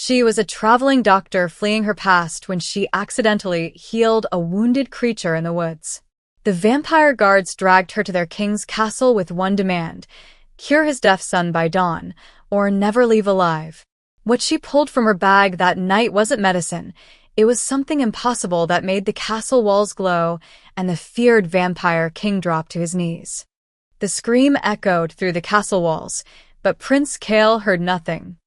She was a traveling doctor fleeing her past when she accidentally healed a wounded creature in the woods. The vampire guards dragged her to their king's castle with one demand: cure his deaf son by dawn, or never leave alive. What she pulled from her bag that night wasn't medicine. It was something impossible that made the castle walls glow, and the feared vampire king drop to his knees. The scream echoed through the castle walls, but Prince Kale heard nothing.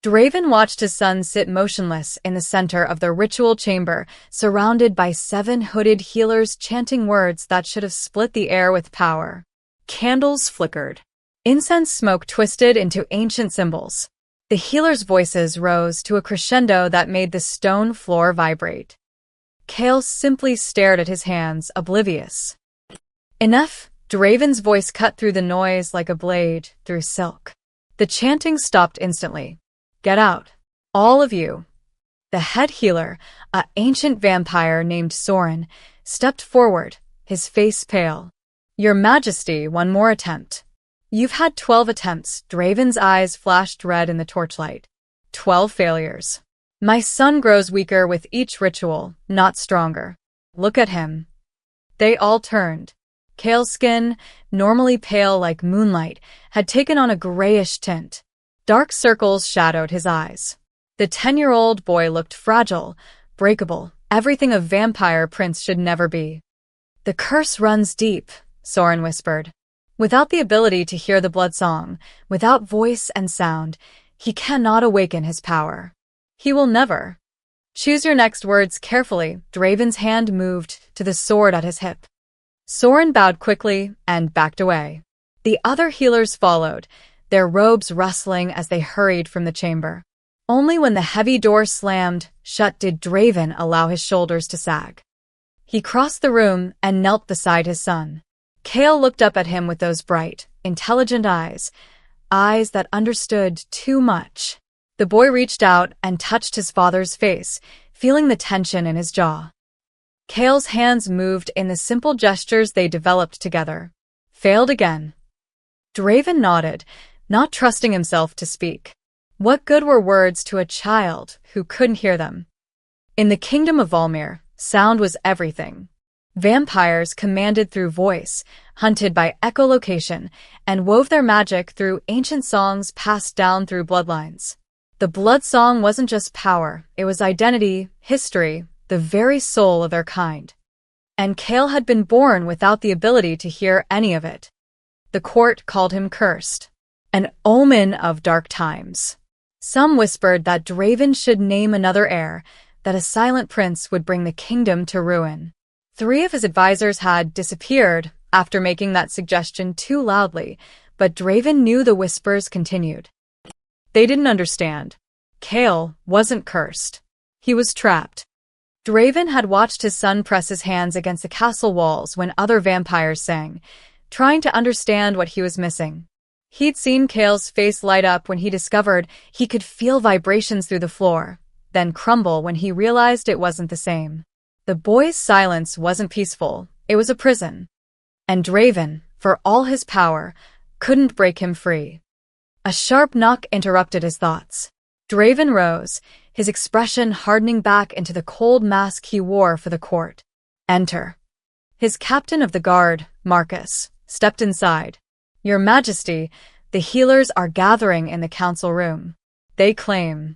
Draven watched his son sit motionless in the center of the ritual chamber, surrounded by 7 hooded healers chanting words that should have split the air with power. Candles flickered. Incense smoke twisted into ancient symbols. The healers' voices rose to a crescendo that made the stone floor vibrate. Kale simply stared at his hands, oblivious. Enough! Draven's voice cut through the noise like a blade through silk. The chanting stopped instantly. Get out. All of you. The head healer, an ancient vampire named Soren, stepped forward, his face pale. Your Majesty, one more attempt. You've had 12 attempts. Draven's eyes flashed red in the torchlight. 12 failures. My son grows weaker with each ritual, not stronger. Look at him. They all turned. Kale's skin, normally pale like moonlight, had taken on a grayish tint. Dark circles shadowed his eyes. The 10-year-old boy looked fragile, breakable, everything a vampire prince should never be. The curse runs deep, Soren whispered. Without the ability to hear the blood song, without voice and sound, he cannot awaken his power. He will never. Choose your next words carefully. Draven's hand moved to the sword at his hip. Soren bowed quickly and backed away. The other healers followed, their robes rustling as they hurried from the chamber. Only when the heavy door slammed shut did Draven allow his shoulders to sag. He crossed the room and knelt beside his son. Kale looked up at him with those bright, intelligent eyes that understood too much. The boy reached out and touched his father's face, feeling the tension in his jaw. Kale's hands moved in the simple gestures they developed together. Failed again. Draven nodded, not trusting himself to speak. What good were words to a child who couldn't hear them? In the kingdom of Volmir, sound was everything. Vampires commanded through voice, hunted by echolocation, and wove their magic through ancient songs passed down through bloodlines. The blood song wasn't just power, it was identity, history, the very soul of their kind. And Kale had been born without the ability to hear any of it. The court called him cursed. An omen of dark times. Some whispered that Draven should name another heir, that a silent prince would bring the kingdom to ruin. 3 of his advisors had disappeared after making that suggestion too loudly, but Draven knew the whispers continued. They didn't understand. Kale wasn't cursed. He was trapped. Draven had watched his son press his hands against the castle walls when other vampires sang, trying to understand what he was missing. He'd seen Kale's face light up when he discovered he could feel vibrations through the floor, then crumble when he realized it wasn't the same. The boy's silence wasn't peaceful, it was a prison. And Draven, for all his power, couldn't break him free. A sharp knock interrupted his thoughts. Draven rose, his expression hardening back into the cold mask he wore for the court. Enter. His captain of the guard, Marcus, stepped inside. Your Majesty, the healers are gathering in the council room. They claim.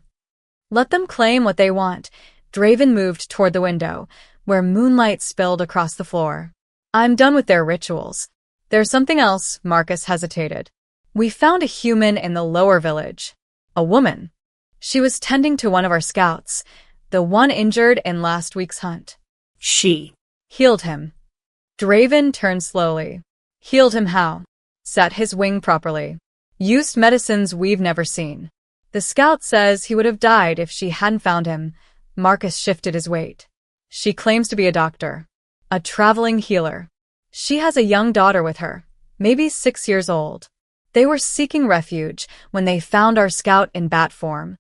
Let them claim what they want. Draven moved toward the window, where moonlight spilled across the floor. I'm done with their rituals. There's something else, Marcus hesitated. We found a human in the lower village. A woman. She was tending to one of our scouts, the one injured in last week's hunt. She healed him. Draven turned slowly. Healed him how? Set his wing properly. Used medicines we've never seen. The scout says he would have died if she hadn't found him. Marcus shifted his weight. She claims to be a doctor. A traveling healer. She has a young daughter with her, maybe 6 years old. They were seeking refuge when they found our scout in bat form.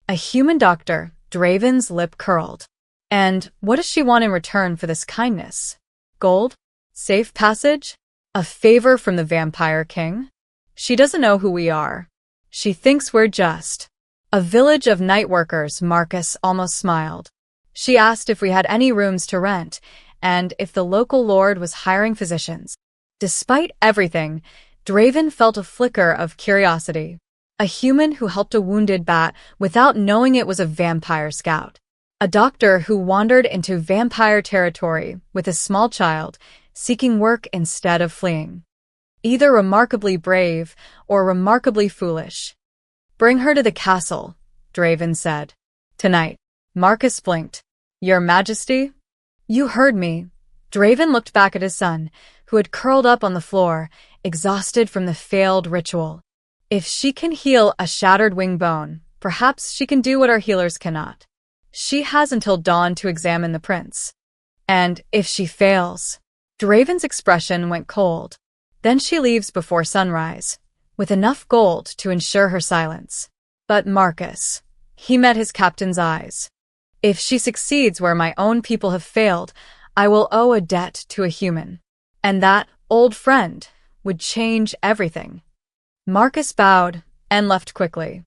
A human doctor, Draven's lip curled. And what does she want in return for this kindness? Gold? Safe passage? A favor from the vampire king? She doesn't know who we are. She thinks we're just A village of night workers, Marcus almost smiled. She asked if we had any rooms to rent, and if the local lord was hiring physicians. Despite everything, Draven felt a flicker of curiosity. A human who helped a wounded bat without knowing it was a vampire scout. A doctor who wandered into vampire territory with a small child, seeking work instead of fleeing. Either remarkably brave or remarkably foolish. Bring her to the castle, Draven said. Tonight. Marcus blinked. Your Majesty? You heard me. Draven looked back at his son, who had curled up on the floor, exhausted from the failed ritual. If she can heal a shattered wing bone, perhaps she can do what our healers cannot. She has until dawn to examine the prince. And if she fails, Draven's expression went cold. Then she leaves before sunrise, with enough gold to ensure her silence. But Marcus, he met his captain's eyes. If she succeeds where my own people have failed, I will owe a debt to a human. And that old friend would change everything. Marcus bowed and left quickly.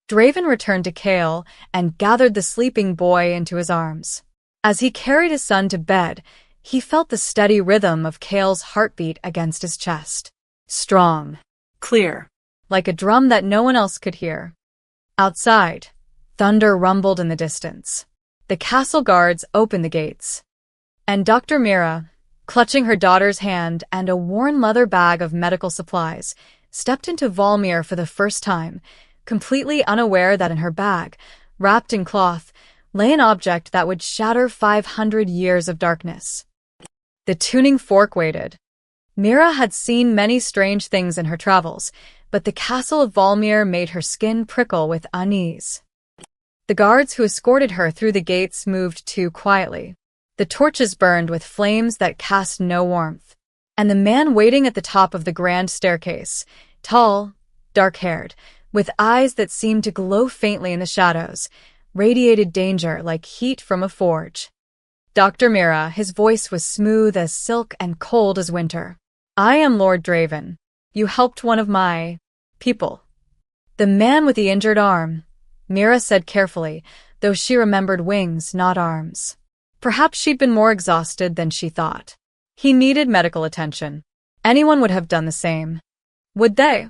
Draven returned to Kale and gathered the sleeping boy into his arms. As he carried his son to bed, he felt the steady rhythm of Kale's heartbeat against his chest. Strong. Clear. Like a drum that no one else could hear. Outside, thunder rumbled in the distance. The castle guards opened the gates. And Dr. Mira, clutching her daughter's hand and a worn leather bag of medical supplies, stepped into Volmir for the first time, completely unaware that in her bag, wrapped in cloth, lay an object that would shatter 500 years of darkness. The tuning fork waited. Mira had seen many strange things in her travels, but the castle of Volmir made her skin prickle with unease. The guards who escorted her through the gates moved too quietly. The torches burned with flames that cast no warmth. And the man waiting at the top of the grand staircase, tall, dark-haired, with eyes that seemed to glow faintly in the shadows, radiated danger like heat from a forge. Dr. Mira, his voice was smooth as silk and cold as winter. I am Lord Draven. You helped one of my people. The man with the injured arm, Mira said carefully, though she remembered wings, not arms. Perhaps she'd been more exhausted than she thought. He needed medical attention. Anyone would have done the same. Would they?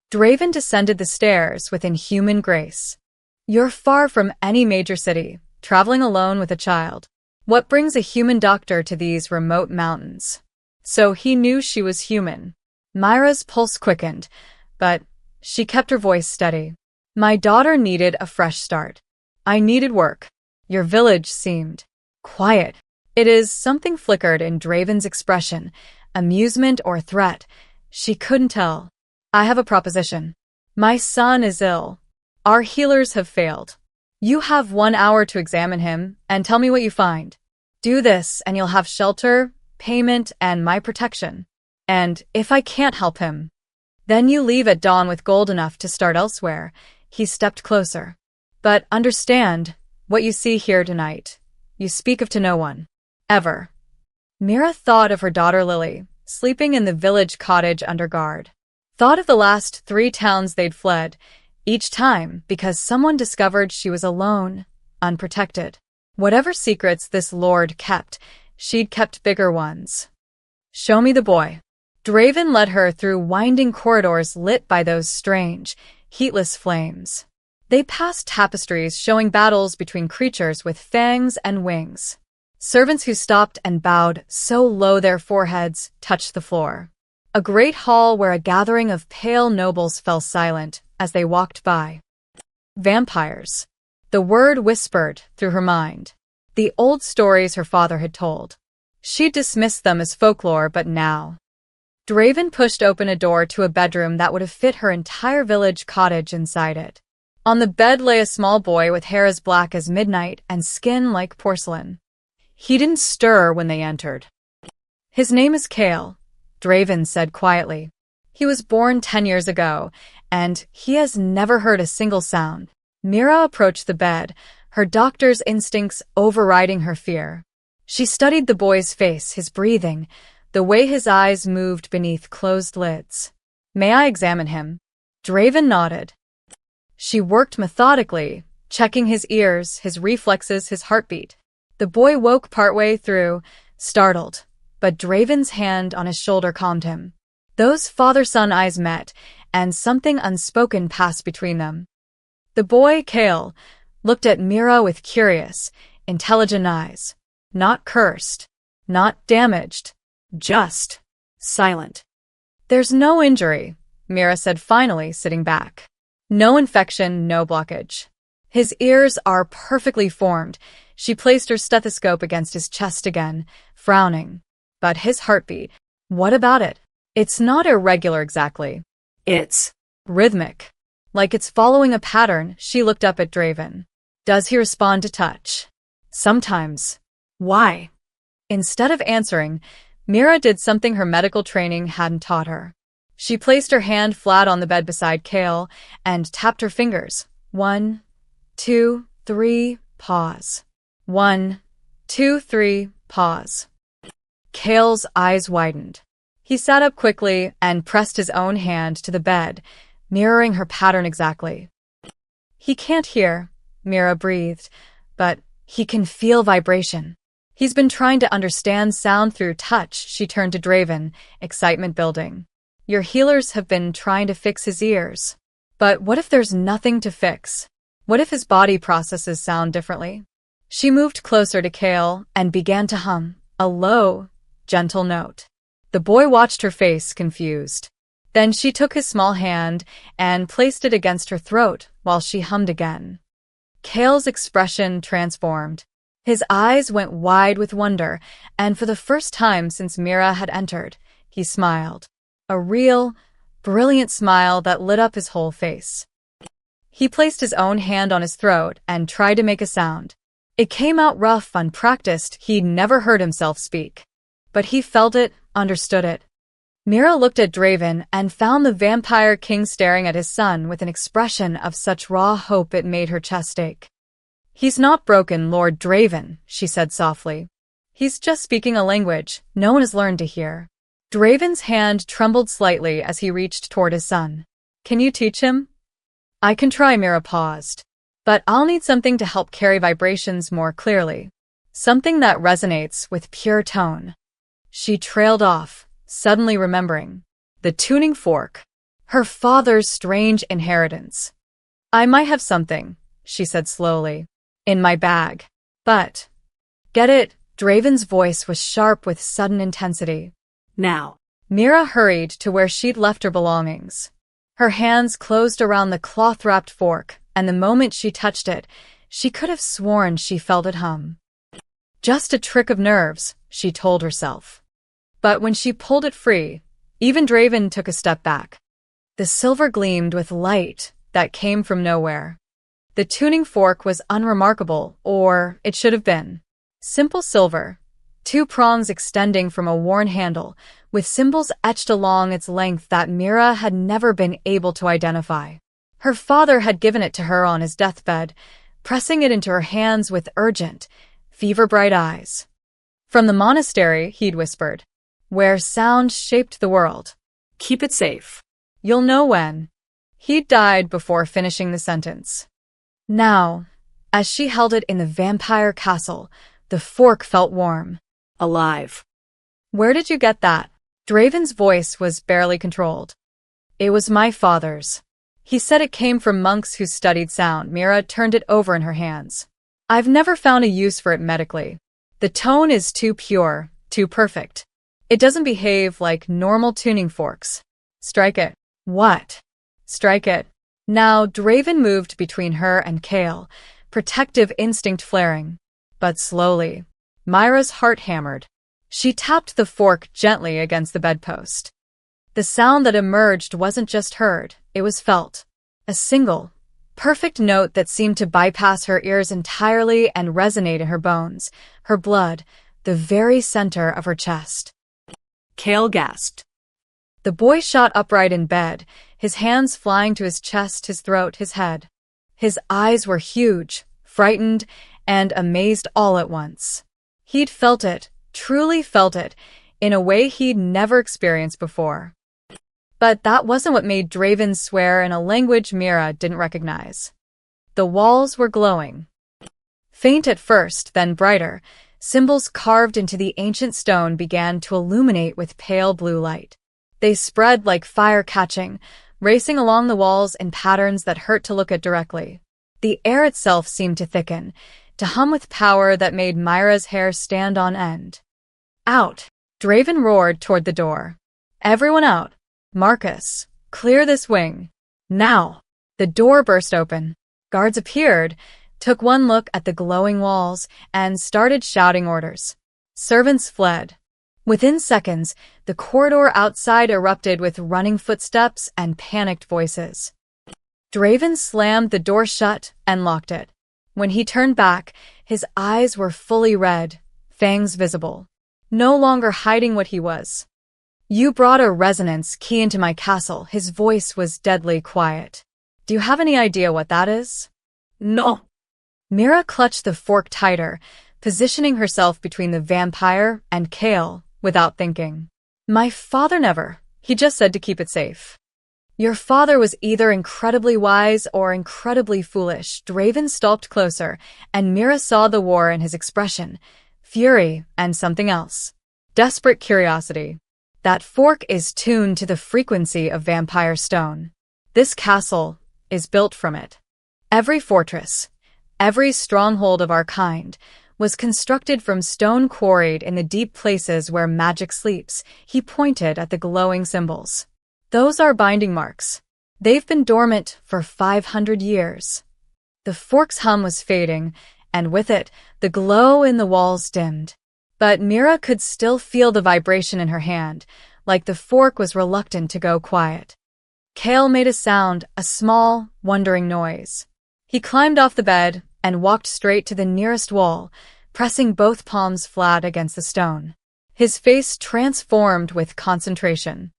Draven descended the stairs with inhuman grace. You're far from any major city, traveling alone with a child. What brings a human doctor to these remote mountains? So he knew she was human. Myra's pulse quickened, but she kept her voice steady. My daughter needed a fresh start. I needed work. Your village seemed quiet. It is something flickered in Draven's expression, amusement or threat. She couldn't tell. I have a proposition. My son is ill. Our healers have failed. You have 1 hour to examine him and tell me what you find. Do this and you'll have shelter, payment, and my protection. And if I can't help him, then you leave at dawn with gold enough to start elsewhere. He stepped closer. But understand, what you see here tonight, you speak of to no one. Ever. Mira thought of her daughter Lily, sleeping in the village cottage under guard. Thought of the last 3 towns they'd fled, each time because someone discovered she was alone, unprotected. Whatever secrets this lord kept, she'd kept bigger ones. Show me the boy. Draven led her through winding corridors lit by those strange, heatless flames. They passed tapestries showing battles between creatures with fangs and wings. Servants who stopped and bowed so low their foreheads touched the floor. A great hall where a gathering of pale nobles fell silent as they walked by. Vampires. The word whispered through her mind. The old stories her father had told. She dismissed them as folklore, but now. Draven pushed open a door to a bedroom that would have fit her entire village cottage inside it. On the bed lay a small boy with hair as black as midnight and skin like porcelain. He didn't stir when they entered. His name is Kale, Draven said quietly. He was born 10 years ago, and he has never heard a single sound. Mira approached the bed, her doctor's instincts overriding her fear. She studied the boy's face, his breathing, the way his eyes moved beneath closed lids. May I examine him? Draven nodded. She worked methodically, checking his ears, his reflexes, his heartbeat. The boy woke partway through, startled, but Draven's hand on his shoulder calmed him. Those father-son eyes met, and something unspoken passed between them. The boy, Kale, looked at Mira with curious, intelligent eyes. Not cursed, not damaged, just silent. There's no injury, Mira said finally, sitting back. No infection, no blockage. His ears are perfectly formed. She placed her stethoscope against his chest again, frowning. But his heartbeat, what about it? It's not irregular exactly. It's rhythmic. Like it's following a pattern. She looked up at Draven. Does he respond to touch? Sometimes. Why? Instead of answering, Mira did something her medical training hadn't taught her. She placed her hand flat on the bed beside Kale and tapped her fingers. 1, 2, 3, pause. 1, 2, 3, pause. Kale's eyes widened. He sat up quickly and pressed his own hand to the bed, mirroring her pattern exactly. He can't hear, Mira breathed, but he can feel vibration. He's been trying to understand sound through touch. She turned to Draven, excitement building. Your healers have been trying to fix his ears. But what if there's nothing to fix? What if his body processes sound differently? She moved closer to Kale and began to hum, a low, gentle note. The boy watched her face, confused. Then she took his small hand and placed it against her throat while she hummed again. Kale's expression transformed. His eyes went wide with wonder, and for the first time since Mira had entered, he smiled. A real, brilliant smile that lit up his whole face. He placed his own hand on his throat and tried to make a sound. It came out rough, unpracticed. He'd never heard himself speak. But he felt it, understood it. Mira looked at Draven and found the vampire king staring at his son with an expression of such raw hope it made her chest ache. He's not broken, Lord Draven, she said softly. He's just speaking a language no one has learned to hear. Draven's hand trembled slightly as he reached toward his son. Can you teach him? I can try, Mira paused. But I'll need something to help carry vibrations more clearly. Something that resonates with pure tone. She trailed off, suddenly remembering. The tuning fork. Her father's strange inheritance. I might have something, she said slowly. In my bag. But. Get it? Draven's voice was sharp with sudden intensity. Now. Mira hurried to where she'd left her belongings. Her hands closed around the cloth-wrapped fork, and the moment she touched it, she could have sworn she felt it hum. Just a trick of nerves, she told herself. But when she pulled it free, even Draven took a step back. The silver gleamed with light that came from nowhere. The tuning fork was unremarkable, or it should have been. Simple silver, 2 prongs extending from a worn handle, with symbols etched along its length that Mira had never been able to identify. Her father had given it to her on his deathbed, pressing it into her hands with urgent, fever-bright eyes. From the monastery, he'd whispered, where sound shaped the world. Keep it safe. You'll know when. He'd died before finishing the sentence. Now, as she held it in the vampire castle, the fork felt warm. Alive. Where did you get that? Draven's voice was barely controlled. It was my father's. He said it came from monks who studied sound. Mira turned it over in her hands. I've never found a use for it medically. The tone is too pure, too perfect. It doesn't behave like normal tuning forks. Strike it. What? Strike it. Now, Draven moved between her and Kale, protective instinct flaring. But slowly, Mira's heart hammered. She tapped the fork gently against the bedpost. The sound that emerged wasn't just heard, it was felt. A single, perfect note that seemed to bypass her ears entirely and resonate in her bones, her blood, the very center of her chest. Kale gasped. The boy shot upright in bed, his hands flying to his chest, his throat, his head. His eyes were huge, frightened, and amazed all at once. He'd felt it, truly felt it, in a way he'd never experienced before. But that wasn't what made Draven swear in a language Mira didn't recognize. The walls were glowing. Faint at first, then brighter, symbols carved into the ancient stone began to illuminate with pale blue light. They spread like fire catching, racing along the walls in patterns that hurt to look at directly. The air itself seemed to thicken, to hum with power that made Myra's hair stand on end. Out! Draven roared toward the door. Everyone out! Marcus, clear this wing. Now! The door burst open. Guards appeared, took one look at the glowing walls, and started shouting orders. Servants fled. Within seconds, the corridor outside erupted with running footsteps and panicked voices. Draven slammed the door shut and locked it. When he turned back, his eyes were fully red, fangs visible, no longer hiding what he was. You brought a resonance key into my castle. His voice was deadly quiet. Do you have any idea what that is? No. Mira clutched the fork tighter, positioning herself between the vampire and Kale without thinking. My father never. He just said to keep it safe. Your father was either incredibly wise or incredibly foolish. Draven stalked closer, and Mira saw the war in his expression, fury and something else. Desperate curiosity. That fork is tuned to the frequency of vampire stone. This castle is built from it. Every fortress, every stronghold of our kind, was constructed from stone quarried in the deep places where magic sleeps. He pointed at the glowing symbols. Those are binding marks. They've been dormant for 500 years. The fork's hum was fading, and with it, the glow in the walls dimmed. But Mira could still feel the vibration in her hand, like the fork was reluctant to go quiet. Kale made a sound, a small, wondering noise. He climbed off the bed and walked straight to the nearest wall, pressing both palms flat against the stone. His face transformed with concentration.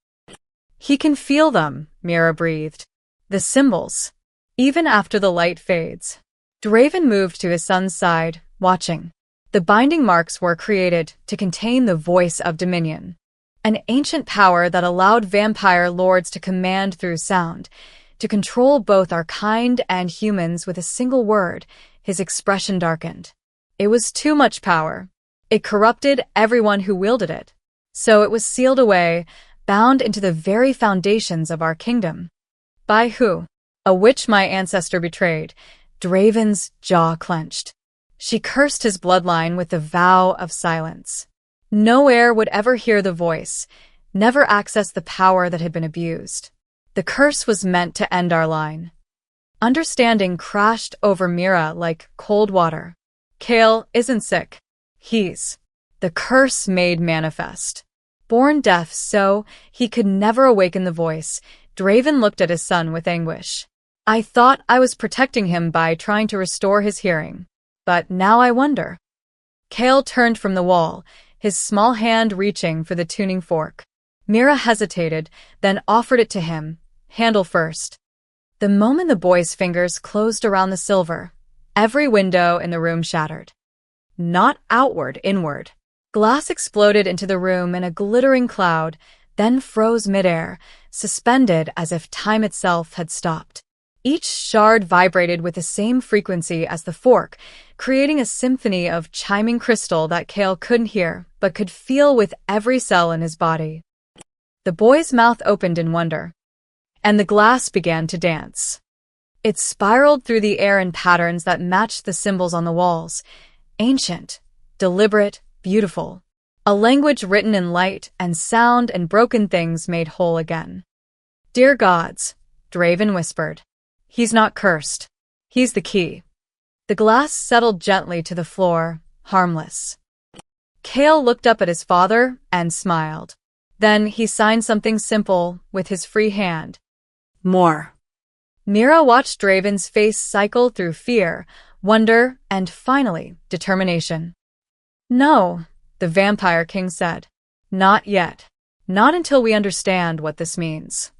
He can feel them, Mira breathed. The symbols. Even after the light fades. Draven moved to his son's side, watching. The binding marks were created to contain the voice of dominion. An ancient power that allowed vampire lords to command through sound, to control both our kind and humans with a single word. His expression darkened. It was too much power. It corrupted everyone who wielded it. So it was sealed away, bound into the very foundations of our kingdom. By who? A witch my ancestor betrayed. Draven's jaw clenched. She cursed his bloodline with the vow of silence. No heir would ever hear the voice, never access the power that had been abused. The curse was meant to end our line. Understanding crashed over Mira like cold water. Kale isn't sick. He's the curse made manifest. Born deaf so he could never awaken the voice, Draven looked at his son with anguish. I thought I was protecting him by trying to restore his hearing. But now I wonder. Kale turned from the wall, his small hand reaching for the tuning fork. Mira hesitated, then offered it to him, handle first. The moment the boy's fingers closed around the silver, every window in the room shattered. Not outward, inward. Glass exploded into the room in a glittering cloud, then froze midair, suspended as if time itself had stopped. Each shard vibrated with the same frequency as the fork, creating a symphony of chiming crystal that Kale couldn't hear, but could feel with every cell in his body. The boy's mouth opened in wonder, and the glass began to dance. It spiraled through the air in patterns that matched the symbols on the walls, ancient, deliberate, beautiful. A language written in light and sound and broken things made whole again. Dear gods, Draven whispered. He's not cursed. He's the key. The glass settled gently to the floor, harmless. Kale looked up at his father and smiled. Then he signed something simple with his free hand. More. Mira watched Draven's face cycle through fear, wonder, and finally, determination. No, the Vampire King said. Not yet. Not until we understand what this means.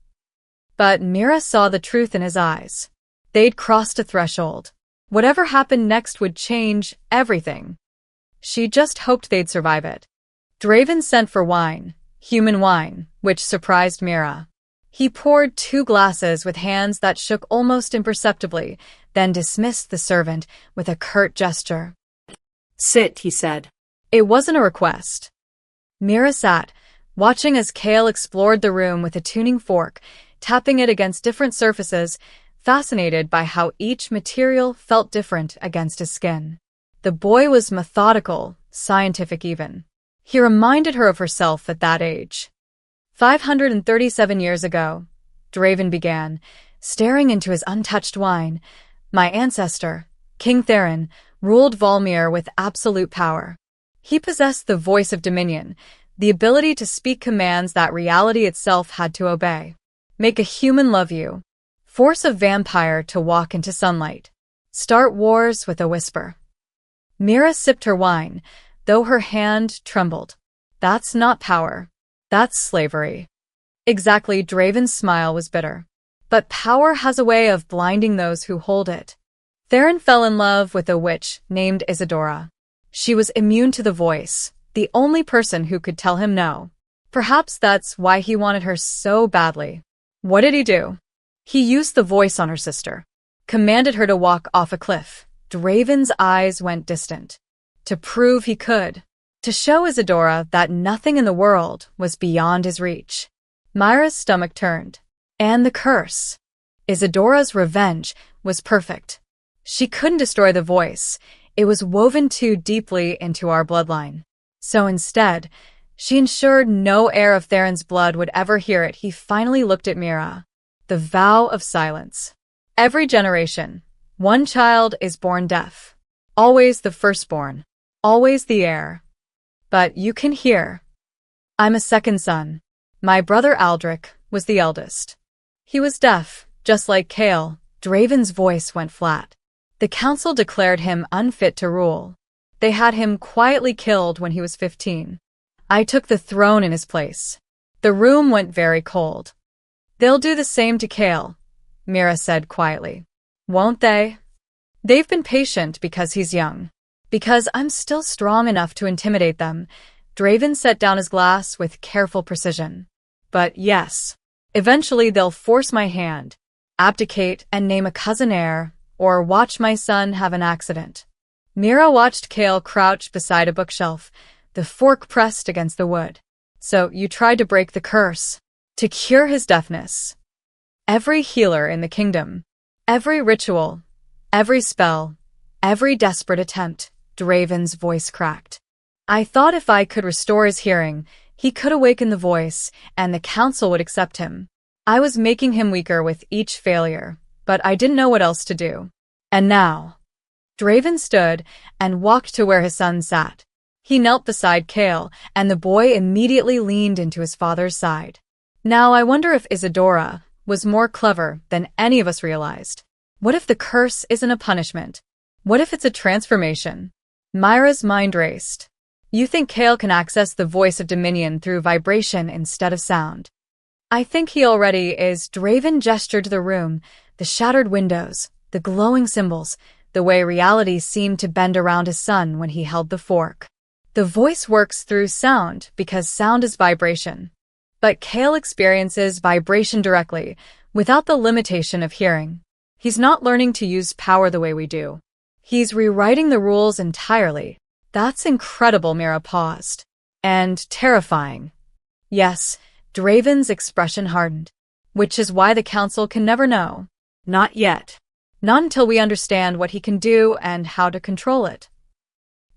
But Mira saw the truth in his eyes. They'd crossed a threshold. Whatever happened next would change everything. She just hoped they'd survive it. Draven sent for wine, human wine, which surprised Mira. He poured 2 glasses with hands that shook almost imperceptibly, then dismissed the servant with a curt gesture. Sit, he said. It wasn't a request. Mira sat, watching as Kale explored the room with a tuning fork, tapping it against different surfaces, fascinated by how each material felt different against his skin. The boy was methodical, scientific even. He reminded her of herself at that age. 537 years ago, Draven began, staring into his untouched wine. My ancestor, King Theron, ruled Volmir with absolute power. He possessed the voice of dominion, the ability to speak commands that reality itself had to obey. Make a human love you. Force a vampire to walk into sunlight. Start wars with a whisper. Mira sipped her wine, though her hand trembled. That's not power. That's slavery. Exactly, Draven's smile was bitter. But power has a way of blinding those who hold it. Theron fell in love with a witch named Isadora. She was immune to the voice, the only person who could tell him no. Perhaps that's why he wanted her so badly. What did he do? He used the voice on her sister. Commanded her to walk off a cliff. Draven's eyes went distant. To prove he could. To show Isadora that nothing in the world was beyond his reach. Myra's stomach turned. And the curse. Isadora's revenge was perfect. She couldn't destroy the voice. It was woven too deeply into our bloodline. So instead, she ensured no heir of Theron's blood would ever hear it. He finally looked at Mira. The vow of silence. Every generation, one child is born deaf. Always the firstborn. Always the heir. But you can hear. I'm a second son. My brother Aldrich was the eldest. He was deaf, just like Kale. Draven's voice went flat. The council declared him unfit to rule. They had him quietly killed when he was 15. I took the throne in his place. The room went very cold. They'll do the same to Kale, Mira said quietly. Won't they? They've been patient because he's young. Because I'm still strong enough to intimidate them. Draven set down his glass with careful precision. But yes, eventually they'll force my hand, abdicate and name a cousin heir, or watch my son have an accident. Mira watched Kale crouch beside a bookshelf, the fork pressed against the wood. So you tried to break the curse, to cure his deafness. Every healer in the kingdom, every ritual, every spell, every desperate attempt, Draven's voice cracked. I thought if I could restore his hearing, he could awaken the voice, and the council would accept him. I was making him weaker with each failure, but I didn't know what else to do. And now. Draven stood and walked to where his son sat. He knelt beside Kale, and the boy immediately leaned into his father's side. Now I wonder if Isadora was more clever than any of us realized. What if the curse isn't a punishment? What if it's a transformation? Myra's mind raced. You think Kale can access the voice of dominion through vibration instead of sound? I think he already is. Draven gestured to the room, the shattered windows, the glowing symbols, the way reality seemed to bend around his son when he held the fork. The voice works through sound because sound is vibration. But Kale experiences vibration directly, without the limitation of hearing. He's not learning to use power the way we do. He's rewriting the rules entirely. That's incredible, Mira paused. And terrifying. Yes, Draven's expression hardened. Which is why the council can never know. Not yet. Not until we understand what he can do and how to control it.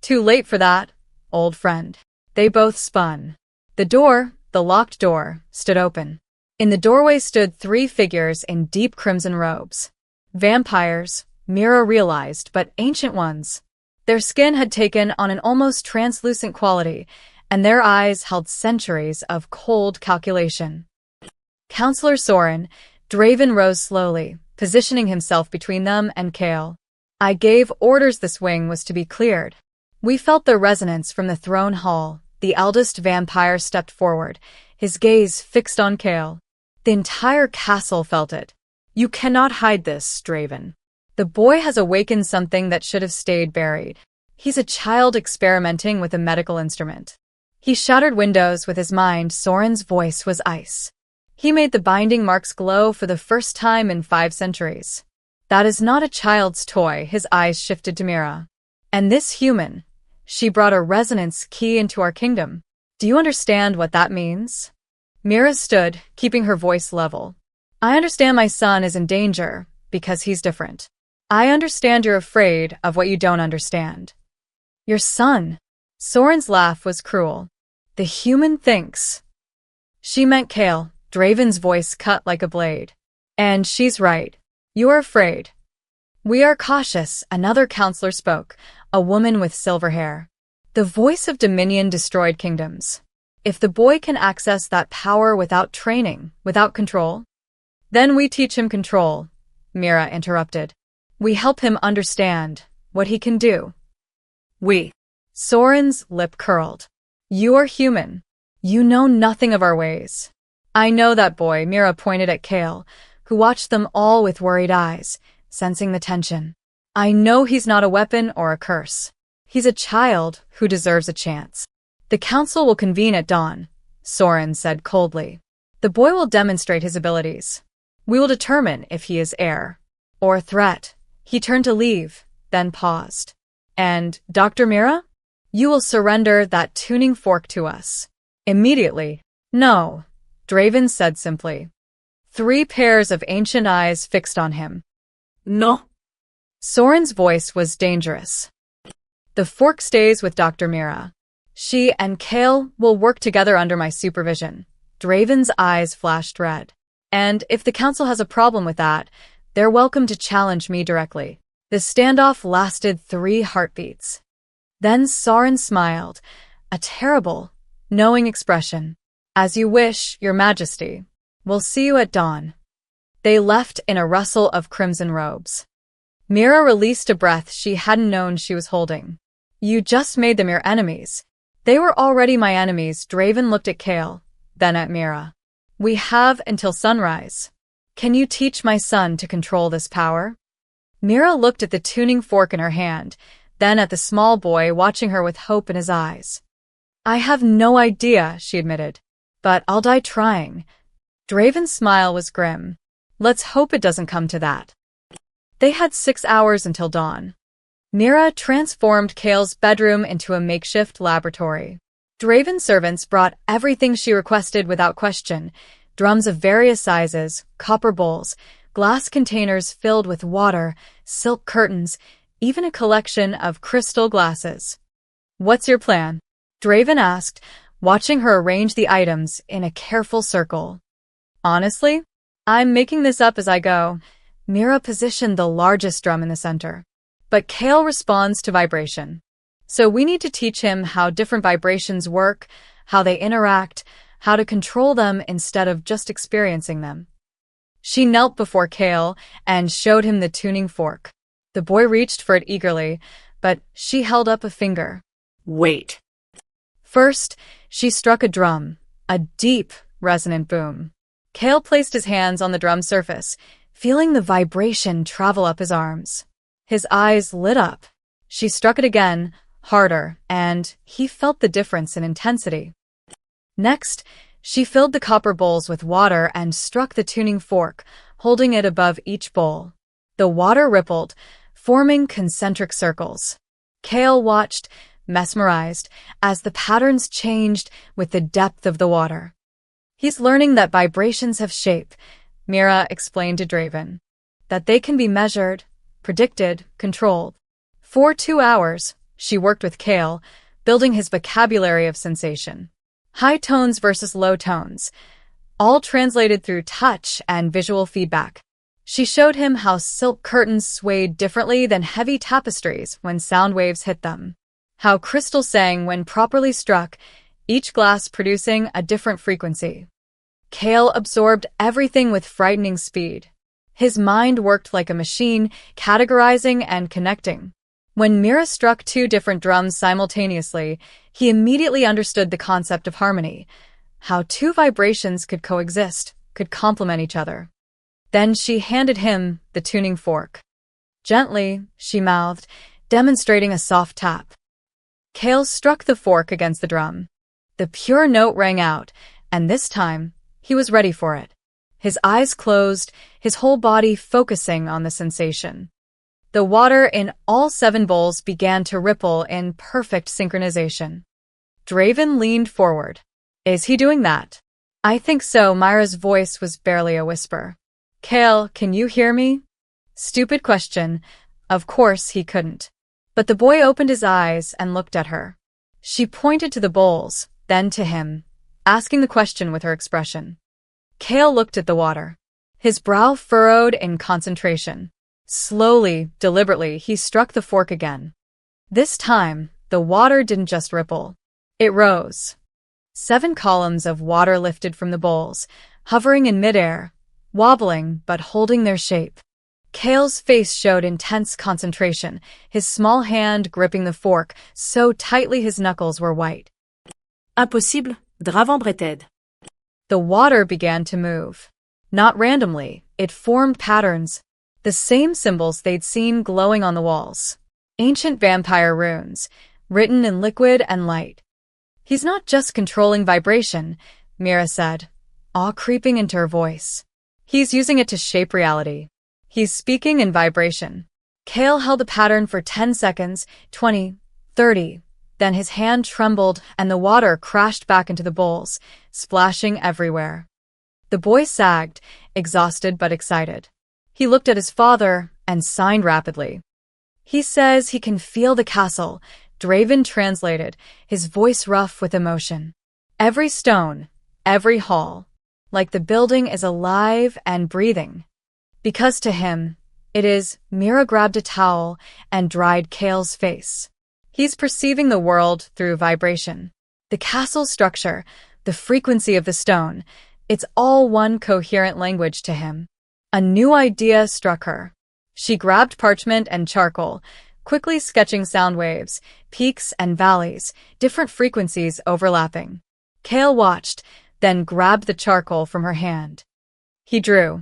Too late for that, old friend. They both spun. The door, the locked door, stood open. In the doorway stood 3 figures in deep crimson robes. Vampires, Mira realized, but ancient ones. Their skin had taken on an almost translucent quality, and their eyes held centuries of cold calculation. Counselor Soren, Draven rose slowly, positioning himself between them and Kale. I gave orders this wing was to be cleared. We felt the resonance from the throne hall. The eldest vampire stepped forward, his gaze fixed on Kale. The entire castle felt it. You cannot hide this, Draven. The boy has awakened something that should have stayed buried. He's a child experimenting with a medical instrument. He shattered windows with his mind. Soren's voice was ice. He made the binding marks glow for the first time in 5 centuries. That is not a child's toy, his eyes shifted to Mira. And this human, she brought a resonance key into our kingdom. Do you understand what that means? Mira stood, keeping her voice level. I understand my son is in danger, because he's different. I understand you're afraid of what you don't understand. Your son. Soren's laugh was cruel. The human thinks. She meant Kale. Draven's voice cut like a blade. And she's right. You are afraid. We are cautious, another counselor spoke, a woman with silver hair. The voice of dominion destroyed kingdoms. If the boy can access that power without training, without control, then we teach him control, Mira interrupted. We help him understand what he can do. We. Soren's lip curled. You are human. You know nothing of our ways. I know that boy, Mira pointed at Kale, who watched them all with worried eyes, sensing the tension. I know he's not a weapon or a curse. He's a child who deserves a chance. The council will convene at dawn, Soren said coldly. The boy will demonstrate his abilities. We will determine if he is heir or a threat. He turned to leave, then paused. And, Dr. Mira? You will surrender that tuning fork to us. Immediately. No. Draven said simply. 3 pairs of ancient eyes fixed on him. No. Soren's voice was dangerous. The fork stays with Dr. Mira. She and Kale will work together under my supervision. Draven's eyes flashed red. And if the council has a problem with that, they're welcome to challenge me directly. The standoff lasted 3 heartbeats. Then Soren smiled, a terrible, knowing expression. As you wish, Your Majesty. We'll see you at dawn. They left in a rustle of crimson robes. Mira released a breath she hadn't known she was holding. You just made them your enemies. They were already my enemies. Draven looked at Kale, then at Mira. We have until sunrise. Can you teach my son to control this power? Mira looked at the tuning fork in her hand, then at the small boy watching her with hope in his eyes. I have no idea, she admitted. But I'll die trying. Draven's smile was grim. Let's hope it doesn't come to that. They had 6 hours until dawn. Mira transformed Kale's bedroom into a makeshift laboratory. Draven's servants brought everything she requested without question. Drums of various sizes, copper bowls, glass containers filled with water, silk curtains, even a collection of crystal glasses. What's your plan? Draven asked, watching her arrange the items in a careful circle. Honestly, I'm making this up as I go. Mira positioned the largest drum in the center. But Kale responds to vibration. So we need to teach him how different vibrations work, how they interact, how to control them instead of just experiencing them. She knelt before Kale and showed him the tuning fork. The boy reached for it eagerly, but she held up a finger. Wait. First, she struck a drum, a deep, resonant boom. Kale placed his hands on the drum surface, feeling the vibration travel up his arms. His eyes lit up. She struck it again, harder, and he felt the difference in intensity. Next, she filled the copper bowls with water and struck the tuning fork, holding it above each bowl. The water rippled, forming concentric circles. Kale watched, mesmerized, as the patterns changed with the depth of the water. He's learning that vibrations have shape, Mira explained to Draven. That they can be measured, predicted, controlled. For 2 hours, she worked with Kale, building his vocabulary of sensation. High tones versus low tones, all translated through touch and visual feedback. She showed him how silk curtains swayed differently than heavy tapestries when sound waves hit them. How crystal sang when properly struck, each glass producing a different frequency. Kale absorbed everything with frightening speed. His mind worked like a machine, categorizing and connecting. When Mira struck 2 different drums simultaneously, he immediately understood the concept of harmony, how 2 vibrations could coexist, could complement each other. Then she handed him the tuning fork. Gently, she mouthed, demonstrating a soft tap. Kale struck the fork against the drum. The pure note rang out, and this time, He was ready for it. His eyes closed, his whole body focusing on the sensation. The water in all 7 bowls began to ripple in perfect synchronization. Draven leaned forward. Is he doing that? I think so. Myra's voice was barely a whisper. Kale, can you hear me? Stupid question. Of course he couldn't. But the boy opened his eyes and looked at her. She pointed to the bowls, then to him, asking the question with her expression. Kale looked at the water. His brow furrowed in concentration. Slowly, deliberately, he struck the fork again. This time, the water didn't just ripple. It rose. 7 columns of water lifted from the bowls, hovering in midair, wobbling but holding their shape. Kale's face showed intense concentration, his small hand gripping the fork so tightly his knuckles were white. Impossible, Draven était. The water began to move. Not randomly, it formed patterns. The same symbols they'd seen glowing on the walls. Ancient vampire runes, written in liquid and light. He's not just controlling vibration, Mira said, awe creeping into her voice. He's using it to shape reality. He's speaking in vibration. Kale held the pattern for 10 seconds, 20, 30. Then his hand trembled and the water crashed back into the bowls, splashing everywhere. The boy sagged, exhausted but excited. He looked at his father and signed rapidly. He says he can feel the castle, Draven translated, his voice rough with emotion. Every stone, every hall, like the building is alive and breathing. Because to him, it is. Mira grabbed a towel and dried Kale's face. He's perceiving the world through vibration. The castle structure, the frequency of the stone, it's all one coherent language to him. A new idea struck her. She grabbed parchment and charcoal, quickly sketching sound waves, peaks and valleys, different frequencies overlapping. Kale watched, then grabbed the charcoal from her hand. He drew.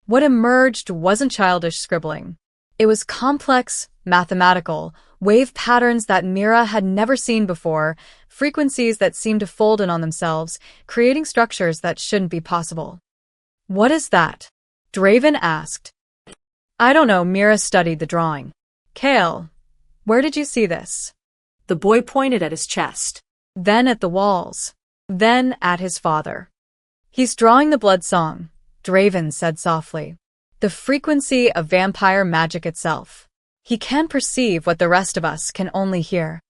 What emerged wasn't childish scribbling. It was complex, mathematical, wave patterns that Mira had never seen before, frequencies that seemed to fold in on themselves, creating structures that shouldn't be possible. What is that? Draven asked. I don't know. Mira studied the drawing. Kale, where did you see this? The boy pointed at his chest. Then at the walls. Then at his father. He's drawing the blood song, Draven said softly. The frequency of vampire magic itself. He can perceive what the rest of us can only hear.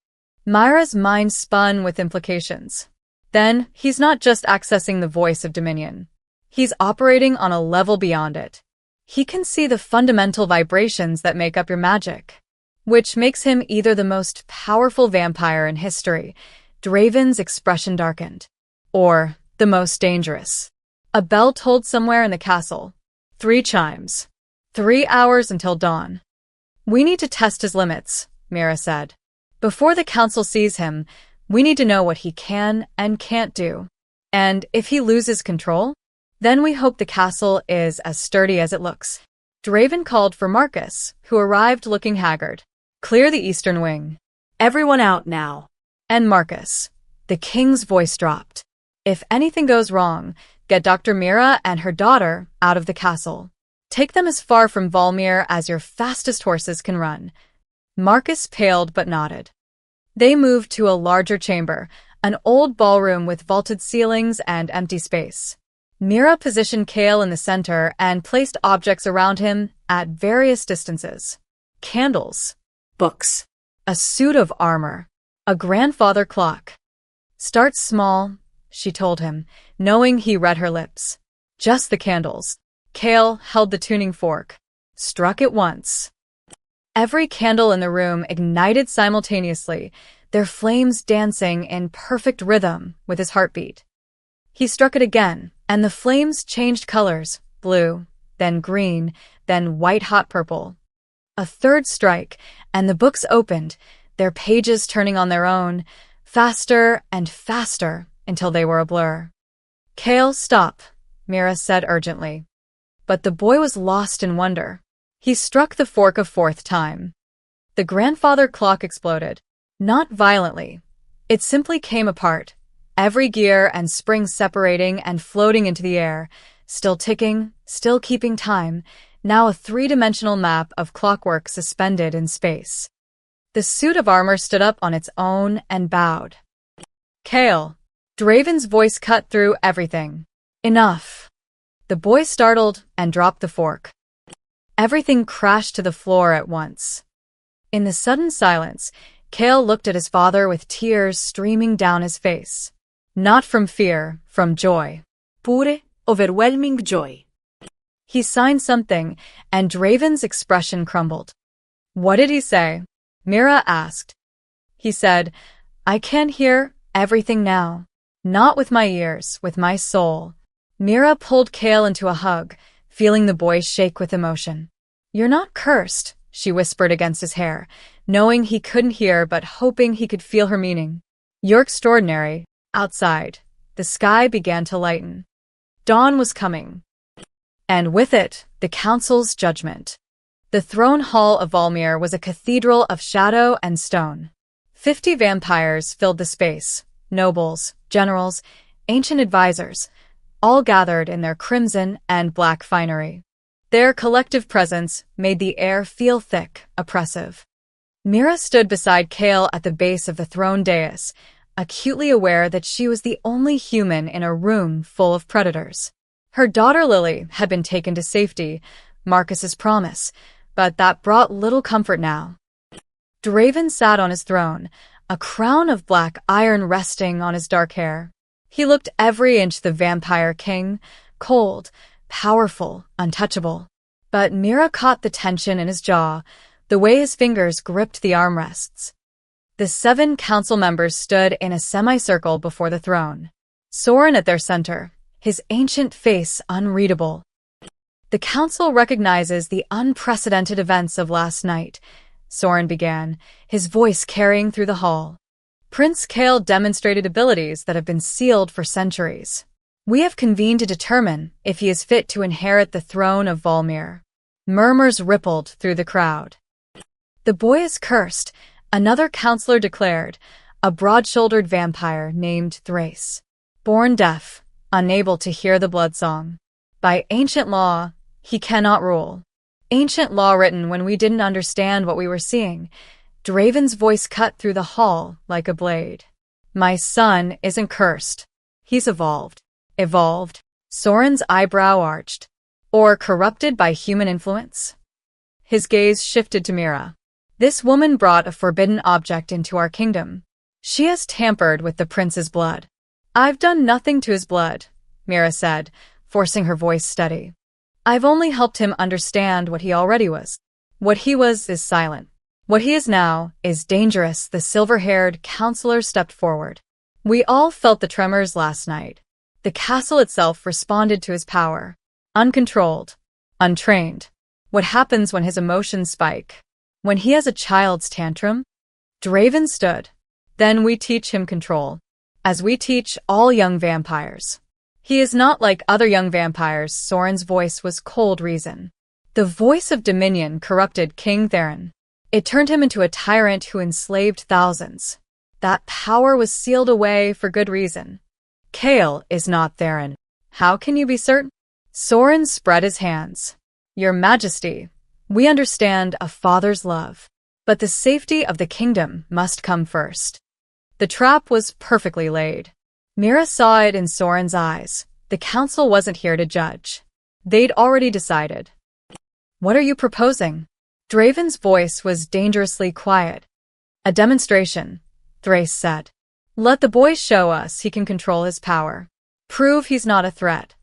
Myra's mind spun with implications. Then, he's not just accessing the voice of Dominion. He's operating on a level beyond it. He can see the fundamental vibrations that make up your magic, which makes him either the most powerful vampire in history, Draven's expression darkened, or the most dangerous. A bell tolled somewhere in the castle. 3 chimes. 3 hours until dawn. We need to test his limits, Mira said. Before the council sees him, we need to know what he can and can't do. And if he loses control, then we hope the castle is as sturdy as it looks. Draven called for Marcus, who arrived looking haggard. Clear the eastern wing. Everyone out now. And Marcus. The king's voice dropped. If anything goes wrong, get Dr. Mira and her daughter out of the castle. Take them as far from Volmir as your fastest horses can run. Marcus paled but nodded. They moved to a larger chamber, an old ballroom with vaulted ceilings and empty space. Mira positioned Kale in the center and placed objects around him at various distances. Candles. Books. A suit of armor. A grandfather clock. Start small, she told him, knowing he read her lips. Just the candles. Kale held the tuning fork. Struck it once. Every candle in the room ignited simultaneously, their flames dancing in perfect rhythm with his heartbeat. He struck it again, and the flames changed colors, blue, then green, then white-hot purple. A third strike, and the books opened, their pages turning on their own, faster and faster until they were a blur. Kale, stop, Mira said urgently. But the boy was lost in wonder. He struck the fork a 4th time. The grandfather clock exploded. Not violently. It simply came apart, every gear and spring separating and floating into the air, still ticking, still keeping time, now a three-dimensional map of clockwork suspended in space. The suit of armor stood up on its own and bowed. Kale. Draven's voice cut through everything. Enough. The boy startled and dropped the fork. Everything crashed to the floor at once. In the sudden silence, Kale looked at his father with tears streaming down his face. Not from fear, from joy. Pure, overwhelming joy. He signed something, and Draven's expression crumbled. What did he say? Mira asked. He said, I can hear everything now. Not with my ears, with my soul. Mira pulled Kale into a hug, feeling the boy shake with emotion. You're not cursed, she whispered against his hair, knowing he couldn't hear but hoping he could feel her meaning. You're extraordinary. Outside, the sky began to lighten. Dawn was coming. And with it, the council's judgment. The throne hall of Valmir was a cathedral of shadow and stone. 50 vampires filled the space, nobles, generals, ancient advisors, all gathered in their crimson and black finery. Their collective presence made the air feel thick, oppressive. Mira stood beside Kale at the base of the throne dais, acutely aware that she was the only human in a room full of predators. Her daughter Lily had been taken to safety, Marcus's promise, but that brought little comfort now. Draven sat on his throne, a crown of black iron resting on his dark hair. He looked every inch the vampire king, cold, powerful, untouchable. But Mira caught the tension in his jaw, the way his fingers gripped the armrests. The 7 council members stood in a semicircle before the throne. Soren at their center, his ancient face unreadable. The council recognizes the unprecedented events of last night, Soren began, his voice carrying through the hall. Prince Kale demonstrated abilities that have been sealed for centuries. We have convened to determine if he is fit to inherit the throne of Valmir. Murmurs rippled through the crowd. The boy is cursed, another counselor declared, a broad-shouldered vampire named Thrace. Born deaf, unable to hear the blood song. By ancient law, he cannot rule. Ancient law written when we didn't understand what we were seeing. Draven's voice cut through the hall like a blade. My son isn't cursed. He's evolved. Evolved? Soren's eyebrow arched. Or corrupted by human influence? His gaze shifted to Mira. This woman brought a forbidden object into our kingdom. She has tampered with the prince's blood. I've done nothing to his blood, Mira said, forcing her voice steady. I've only helped him understand what he already was. What he was is silent. What he is now is dangerous, the silver-haired counselor stepped forward. We all felt the tremors last night. The castle itself responded to his power. Uncontrolled. Untrained. What happens when his emotions spike? When he has a child's tantrum? Draven stood. Then we teach him control. As we teach all young vampires. He is not like other young vampires, Soren's voice was cold reason. The voice of dominion corrupted King Theron. It turned him into a tyrant who enslaved thousands. That power was sealed away for good reason. Kale is not Theron. How can you be certain? Soren spread his hands. Your Majesty, we understand a father's love, but the safety of the kingdom must come first. The trap was perfectly laid. Mira saw it in Soren's eyes. The council wasn't here to judge. They'd already decided. What are you proposing? Draven's voice was dangerously quiet. A demonstration, Thrace said. Let the boy show us he can control his power. Prove he's not a threat.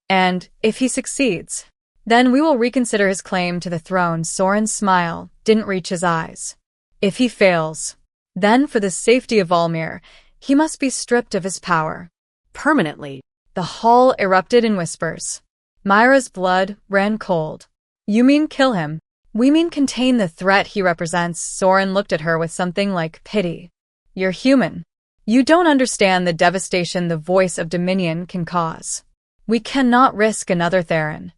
And, if he succeeds, then we will reconsider his claim to the throne. Soren's smile didn't reach his eyes. If he fails, then for the safety of Valmir, he must be stripped of his power. Permanently. The hall erupted in whispers. Myra's blood ran cold. You mean kill him? We mean contain the threat he represents. Soren looked at her with something like pity. You're human. You don't understand the devastation the voice of dominion can cause. We cannot risk another Theron.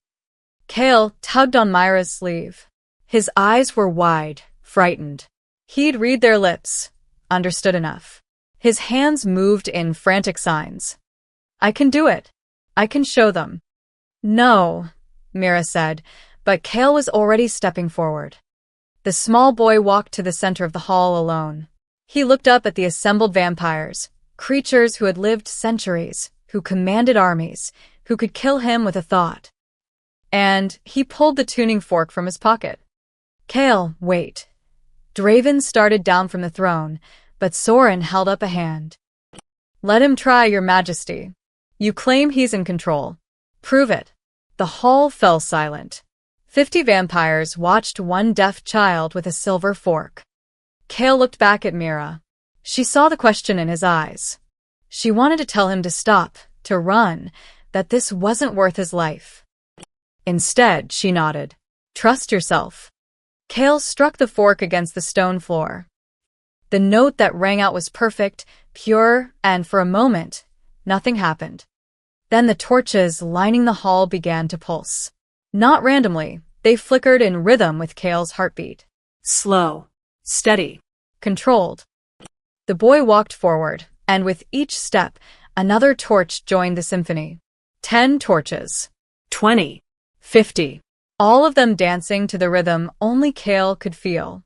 Kale tugged on Myra's sleeve. His eyes were wide, frightened. He'd read their lips. Understood enough. His hands moved in frantic signs. I can do it. I can show them. No, Mira said, but Kale was already stepping forward. The small boy walked to the center of the hall alone. He looked up at the assembled vampires, creatures who had lived centuries, who commanded armies, who could kill him with a thought. And he pulled the tuning fork from his pocket. Kale, wait. Draven started down from the throne, but Soren held up a hand. Let him try, Your Majesty. You claim he's in control. Prove it. The hall fell silent. 50 vampires watched one deaf child with a silver fork. Kale looked back at Mira. She saw the question in his eyes. She wanted to tell him to stop, to run, that this wasn't worth his life. Instead, she nodded. Trust yourself. Kale struck the fork against the stone floor. The note that rang out was perfect, pure, and for a moment, nothing happened. Then the torches lining the hall began to pulse. Not randomly, they flickered in rhythm with Kale's heartbeat. Slow. Steady. Controlled. The boy walked forward, and with each step, another torch joined the symphony. 10 torches. 20. 50. All of them dancing to the rhythm only Kale could feel.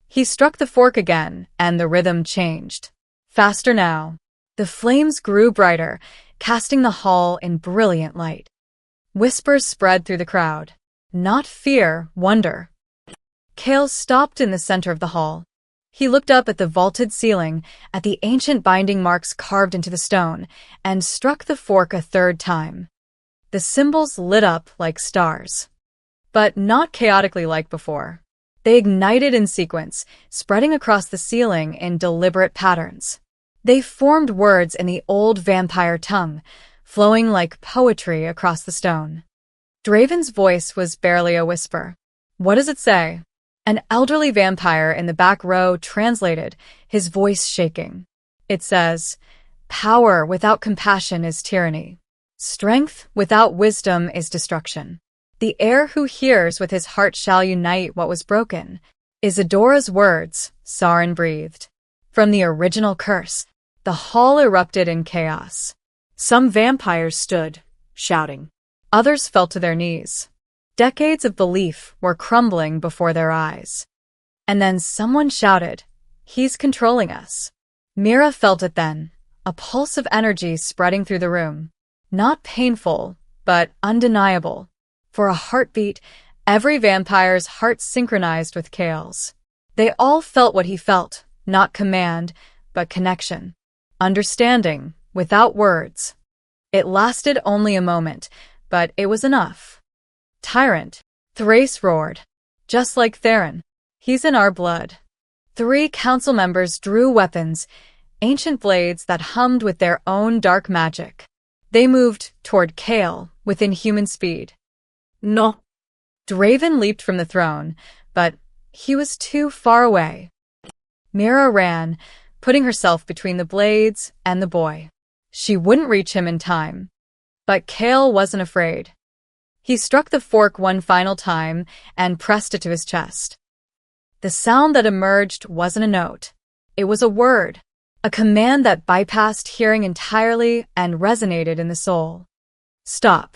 He struck the fork again, and the rhythm changed. Faster now. The flames grew brighter, casting the hall in brilliant light. Whispers spread through the crowd. Not fear, wonder. Kale stopped in the center of the hall. He looked up at the vaulted ceiling, at the ancient binding marks carved into the stone, and struck the fork a third time. The symbols lit up like stars. But not chaotically like before. They ignited in sequence, spreading across the ceiling in deliberate patterns. They formed words in the old vampire tongue, flowing like poetry across the stone. Draven's voice was barely a whisper. What does it say? An elderly vampire in the back row translated, his voice shaking. It says, power without compassion is tyranny. Strength without wisdom is destruction. The heir who hears with his heart shall unite what was broken. Isidora's words, Soren breathed. From the original curse, the hall erupted in chaos. Some vampires stood, shouting. Others fell to their knees. Decades of belief were crumbling before their eyes. And then someone shouted, he's controlling us. Mira felt it then, a pulse of energy spreading through the room. Not painful, but undeniable. For a heartbeat, every vampire's heart synchronized with Kale's. They all felt what he felt, not command, but connection. Understanding, without words. It lasted only a moment, but it was enough. Tyrant, Thrace roared. Just like Theron. He's in our blood. 3 council members drew weapons, ancient blades that hummed with their own dark magic. They moved toward Kale within human speed. No. Draven leaped from the throne, but he was too far away. Mira ran, putting herself between the blades and the boy. She wouldn't reach him in time. But Kale wasn't afraid. He struck the fork one final time and pressed it to his chest. The sound that emerged wasn't a note. It was a word, a command that bypassed hearing entirely and resonated in the soul. Stop.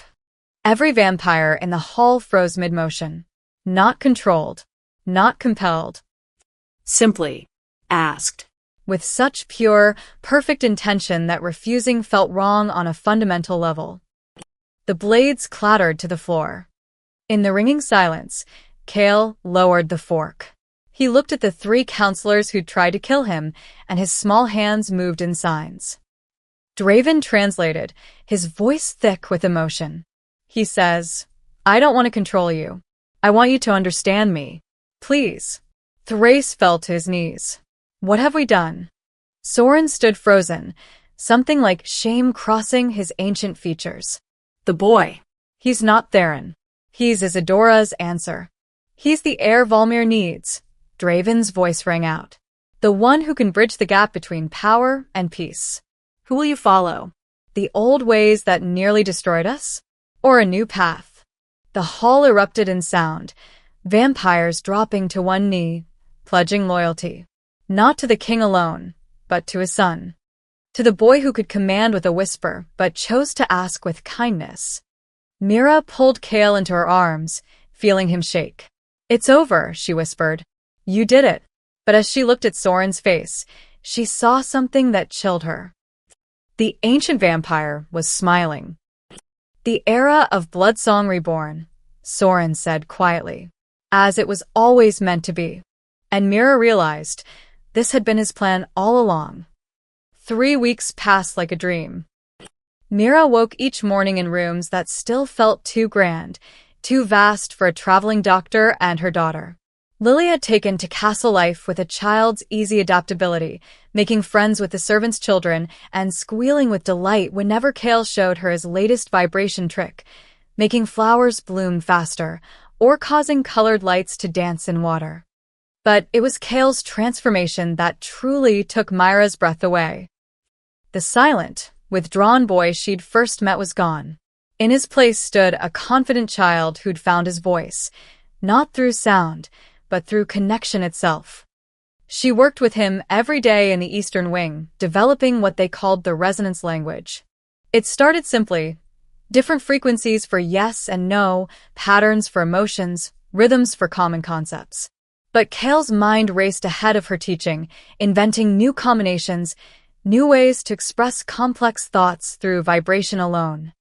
Every vampire in the hall froze mid-motion. Not controlled. Not compelled. Simply asked. With such pure, perfect intention that refusing felt wrong on a fundamental level. The blades clattered to the floor. In the ringing silence, Kale lowered the fork. He looked at the 3 counselors who'd tried to kill him, and his small hands moved in signs. Draven translated, his voice thick with emotion. He says, I don't want to control you. I want you to understand me. Please. Thrace fell to his knees. What have we done? Soren stood frozen, something like shame crossing his ancient features. The boy. He's not Theron. He's Isidora's answer. He's the heir Volmir needs. Draven's voice rang out. The one who can bridge the gap between power and peace. Who will you follow? The old ways that nearly destroyed us? Or a new path? The hall erupted in sound, vampires dropping to one knee, pledging loyalty. Not to the king alone, but to his son. To the boy who could command with a whisper, but chose to ask with kindness. Mira pulled Kale into her arms, feeling him shake. "It's over," she whispered. "You did it." But as she looked at Soren's face, she saw something that chilled her. The ancient vampire was smiling. "The era of Bloodsong reborn," Soren said quietly, "as it was always meant to be." And Mira realized this had been his plan all along. 3 weeks passed like a dream. Mira woke each morning in rooms that still felt too grand, too vast for a traveling doctor and her daughter. Lily had taken to castle life with a child's easy adaptability, making friends with the servants' children and squealing with delight whenever Kale showed her his latest vibration trick, making flowers bloom faster or causing colored lights to dance in water. But it was Kale's transformation that truly took Myra's breath away. The silent, withdrawn boy she'd first met was gone. In his place stood a confident child who'd found his voice, not through sound, but through connection itself. She worked with him every day in the Eastern Wing, developing what they called the resonance language. It started simply: different frequencies for yes and no, patterns for emotions, rhythms for common concepts. But Kale's mind raced ahead of her teaching, inventing new combinations, new ways to express complex thoughts through vibration alone.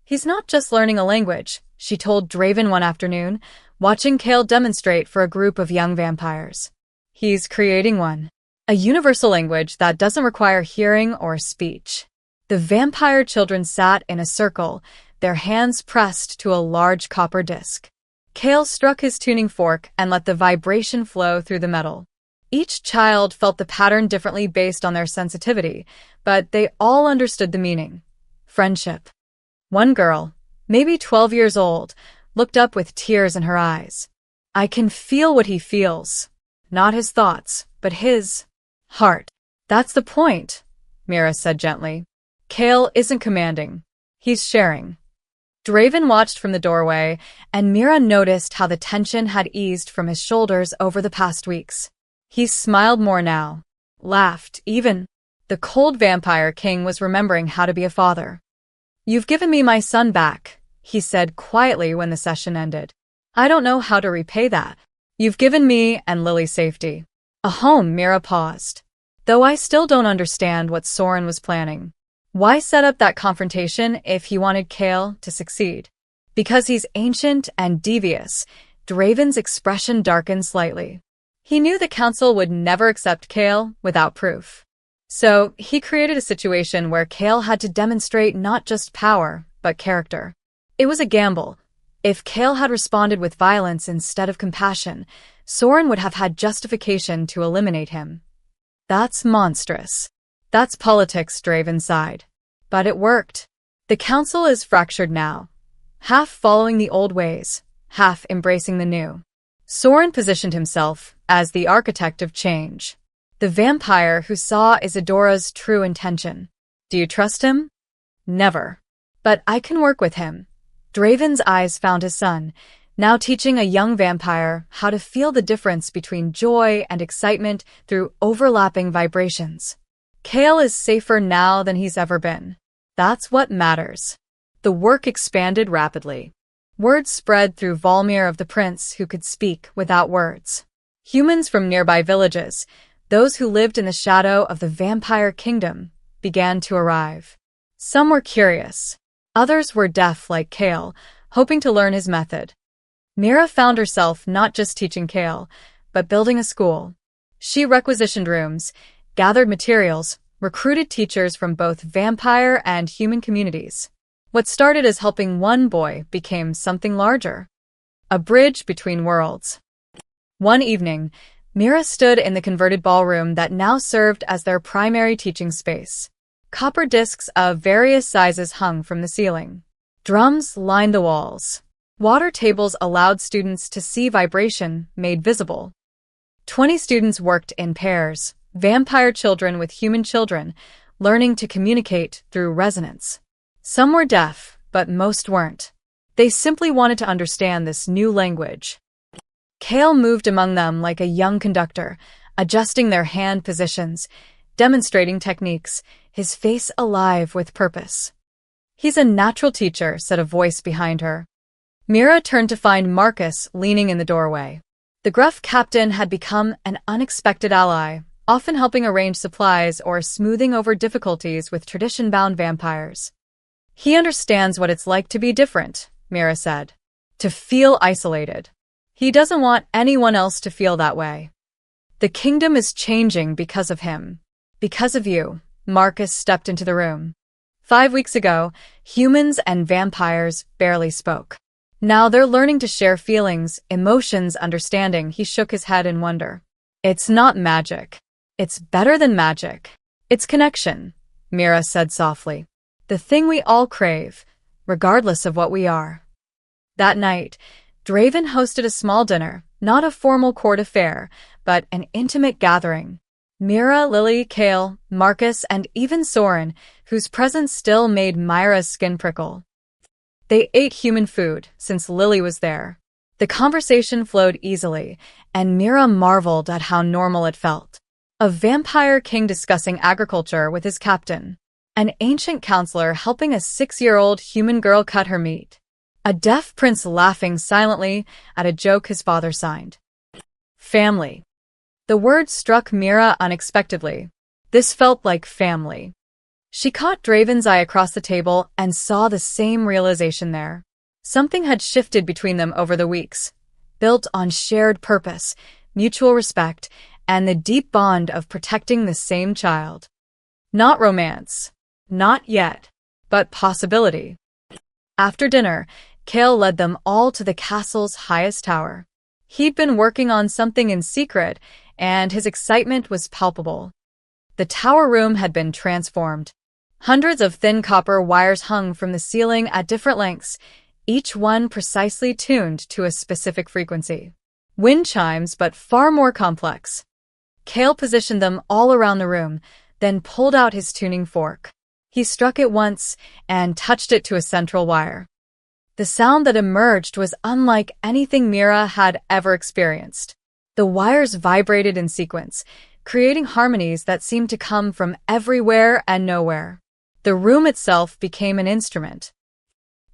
"He's not just learning a language," she told Draven one afternoon, watching Kale demonstrate for a group of young vampires. "He's creating one. A universal language that doesn't require hearing or speech." The vampire children sat in a circle, their hands pressed to a large copper disc. Kale struck his tuning fork and let the vibration flow through the metal. Each child felt the pattern differently based on their sensitivity, but they all understood the meaning: friendship. One girl, maybe 12 years old, looked up with tears in her eyes. "I can feel what he feels. Not his thoughts, but his heart." "That's the point," Mira said gently. "Kale isn't commanding. He's sharing." Draven watched from the doorway, and Mira noticed how the tension had eased from his shoulders over the past weeks. He smiled more now, laughed even. The cold vampire king was remembering how to be a father. "You've given me my son back," he said quietly when the session ended. "I don't know how to repay that. You've given me and Lily safety. A home." Mira paused. "Though I still don't understand what Soren was planning. Why set up that confrontation if he wanted Kale to succeed?" "Because he's ancient and devious." Draven's expression darkened slightly. "He knew the council would never accept Kale without proof. So he created a situation where Kale had to demonstrate not just power, but character. It was a gamble. If Kale had responded with violence instead of compassion, Soren would have had justification to eliminate him. That's monstrous. That's politics, Draven sighed. But it worked. The council is fractured now, half following the old ways, half embracing the new. Soren positioned himself as the architect of change, the vampire who saw Isadora's true intention. Do you trust him? Never. But I can work with him. Draven's eyes found his son, now teaching a young vampire how to feel the difference between joy and excitement through overlapping vibrations. Kale is safer now than he's ever been. That's what matters. The work expanded rapidly. Word spread through Volmir of the prince who could speak without words. Humans from nearby villages, those who lived in the shadow of the vampire kingdom, began to arrive. Some were curious. Others were deaf like Kale, hoping to learn his method. Mira found herself not just teaching Kale, but building a school. She requisitioned rooms, gathered materials, recruited teachers from both vampire and human communities. What started as helping one boy became something larger. A bridge between worlds. One evening, Mira stood in the converted ballroom that now served as their primary teaching space. Copper discs of various sizes hung from the ceiling. Drums lined the walls. Water tables allowed students to see vibration made visible. 20 students worked in pairs, vampire children with human children, learning to communicate through resonance. Some were deaf, but most weren't. They simply wanted to understand this new language. Kale moved among them like a young conductor, adjusting their hand positions, demonstrating techniques, his face alive with purpose. "He's a natural teacher," said a voice behind her. Mira turned to find Marcus leaning in the doorway. The gruff captain had become an unexpected ally, often helping arrange supplies or smoothing over difficulties with tradition-bound vampires. "He understands what it's like to be different," Mira said. "To feel isolated. He doesn't want anyone else to feel that way. The kingdom is changing because of him. Because of you." Marcus stepped into the room. 5 weeks ago, humans and vampires barely spoke. Now they're learning to share feelings, emotions, understanding. He shook his head in wonder. "It's not magic. It's better than magic. It's connection," Mira said softly. "The thing we all crave, regardless of what we are." That night, Draven hosted a small dinner, not a formal court affair, but an intimate gathering. Mira, Lily, Kale, Marcus, and even Soren, whose presence still made Myra's skin prickle. They ate human food, since Lily was there. The conversation flowed easily, and Mira marveled at how normal it felt. A vampire king discussing agriculture with his captain. An ancient counselor helping a 6-year-old human girl cut her meat. A deaf prince laughing silently at a joke his father signed. Family. The word struck Mira unexpectedly. This felt like family. She caught Draven's eye across the table and saw the same realization there. Something had shifted between them over the weeks, built on shared purpose, mutual respect, and the deep bond of protecting the same child. Not romance. Not yet. But possibility. After dinner, Kale led them all to the castle's highest tower. He'd been working on something in secret, and his excitement was palpable. The tower room had been transformed. Hundreds of thin copper wires hung from the ceiling at different lengths, each one precisely tuned to a specific frequency. Wind chimes, but far more complex. Kale positioned them all around the room, then pulled out his tuning fork. He struck it once and touched it to a central wire. The sound that emerged was unlike anything Mira had ever experienced. The wires vibrated in sequence, creating harmonies that seemed to come from everywhere and nowhere. The room itself became an instrument.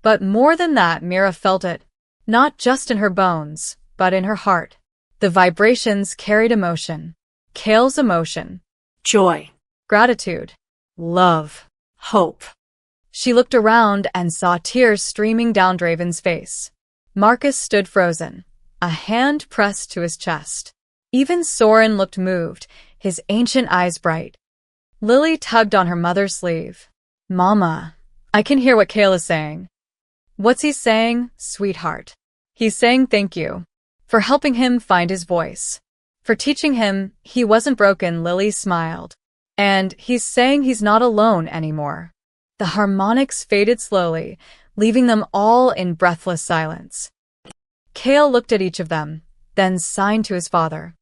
But more than that, Mira felt it, not just in her bones, but in her heart. The vibrations carried emotion. Kale's emotion. Joy. Gratitude. Love. Hope. She looked around and saw tears streaming down Draven's face. Marcus stood frozen, a hand pressed to his chest. Even Soren looked moved, his ancient eyes bright. Lily tugged on her mother's sleeve. "Mama, I can hear what Kale is saying." "What's he saying, sweetheart?" "He's saying thank you. For helping him find his voice. For teaching him he wasn't broken," Lily smiled. "And he's saying he's not alone anymore." The harmonics faded slowly, leaving them all in breathless silence. Kale looked at each of them, then signed to his father.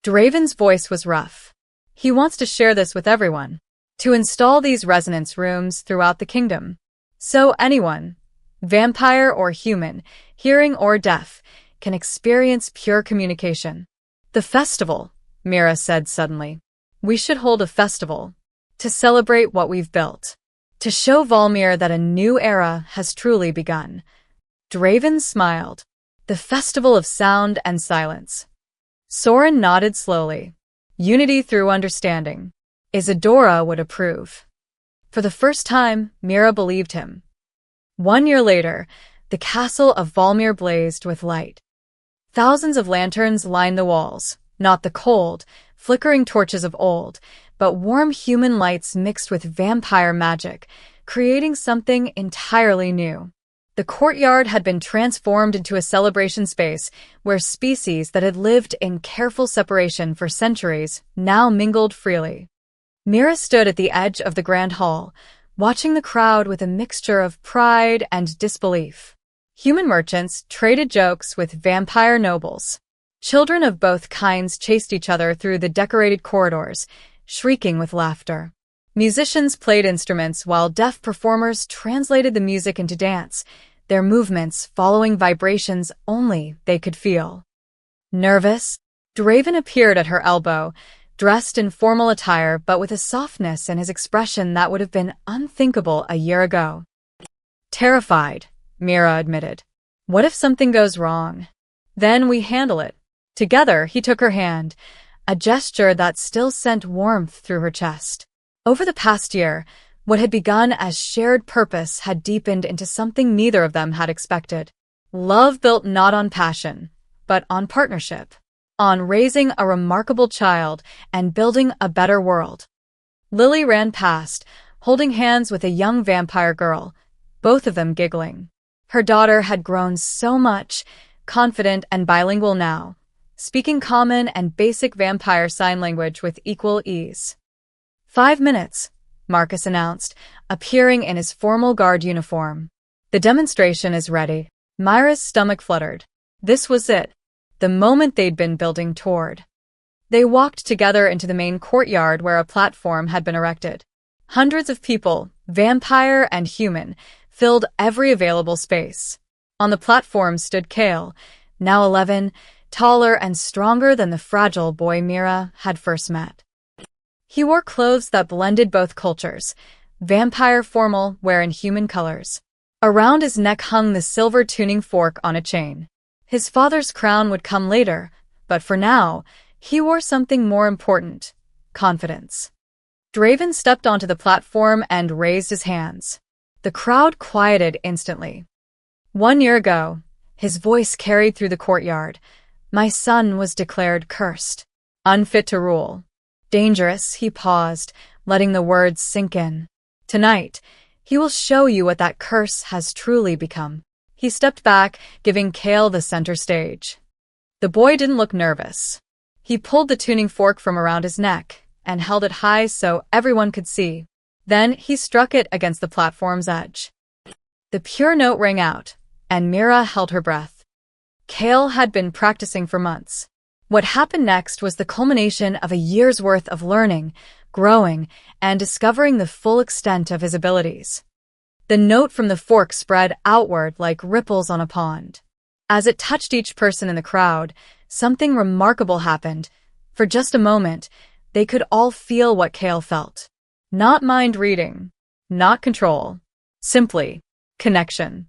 Draven's voice was rough. "He wants to share this with everyone. To install these resonance rooms throughout the kingdom. So anyone, vampire or human, hearing or deaf, can experience pure communication." "The festival," Mira said suddenly. "We should hold a festival. To celebrate what we've built. To show Valmir that a new era has truly begun." Draven smiled. "The festival of sound and silence." Soren nodded slowly. "Unity through understanding." Isadora would approve. For the first time, Mira believed him. 1 year later, the castle of Valmir blazed with light. Thousands of lanterns lined the walls, not the cold, flickering torches of old, but warm human lights mixed with vampire magic, creating something entirely new. The courtyard had been transformed into a celebration space where species that had lived in careful separation for centuries now mingled freely. Mira stood at the edge of the grand hall, watching the crowd with a mixture of pride and disbelief. Human merchants traded jokes with vampire nobles. Children of both kinds chased each other through the decorated corridors, shrieking with laughter. Musicians played instruments while deaf performers translated the music into dance, their movements following vibrations only they could feel. Nervous, Draven appeared at her elbow, dressed in formal attire but with a softness in his expression that would have been unthinkable a year ago. Terrified, Mira admitted. What if something goes wrong? Then we handle it. Together, he took her hand, a gesture that still sent warmth through her chest. Over the past year, what had begun as shared purpose had deepened into something neither of them had expected. Love built not on passion, but on partnership, on raising a remarkable child and building a better world. Lily ran past, holding hands with a young vampire girl, both of them giggling. Her daughter had grown so much, confident and bilingual now, speaking common and basic vampire sign language with equal ease. 5 minutes, Marcus announced, appearing in his formal guard uniform. The demonstration is ready. Myra's stomach fluttered. This was it, the moment they'd been building toward. They walked together into the main courtyard where a platform had been erected. Hundreds of people, vampire and human, filled every available space. On the platform stood Kale, now 11, taller and stronger than the fragile boy Mira had first met. He wore clothes that blended both cultures, vampire formal wearing human colors. Around his neck hung the silver tuning fork on a chain. His father's crown would come later, but for now, he wore something more important: confidence. Draven stepped onto the platform and raised his hands. The crowd quieted instantly. 1 year ago, his voice carried through the courtyard. My son was declared cursed, unfit to rule. Dangerous, he paused, letting the words sink in. Tonight, he will show you what that curse has truly become. He stepped back, giving Kale the center stage. The boy didn't look nervous. He pulled the tuning fork from around his neck and held it high so everyone could see. Then he struck it against the platform's edge. The pure note rang out, and Mira held her breath. Kale had been practicing for months. What happened next was the culmination of a year's worth of learning, growing, and discovering the full extent of his abilities. The note from the fork spread outward like ripples on a pond. As it touched each person in the crowd, something remarkable happened. For just a moment, they could all feel what Kale felt. Not mind reading, not control, simply connection.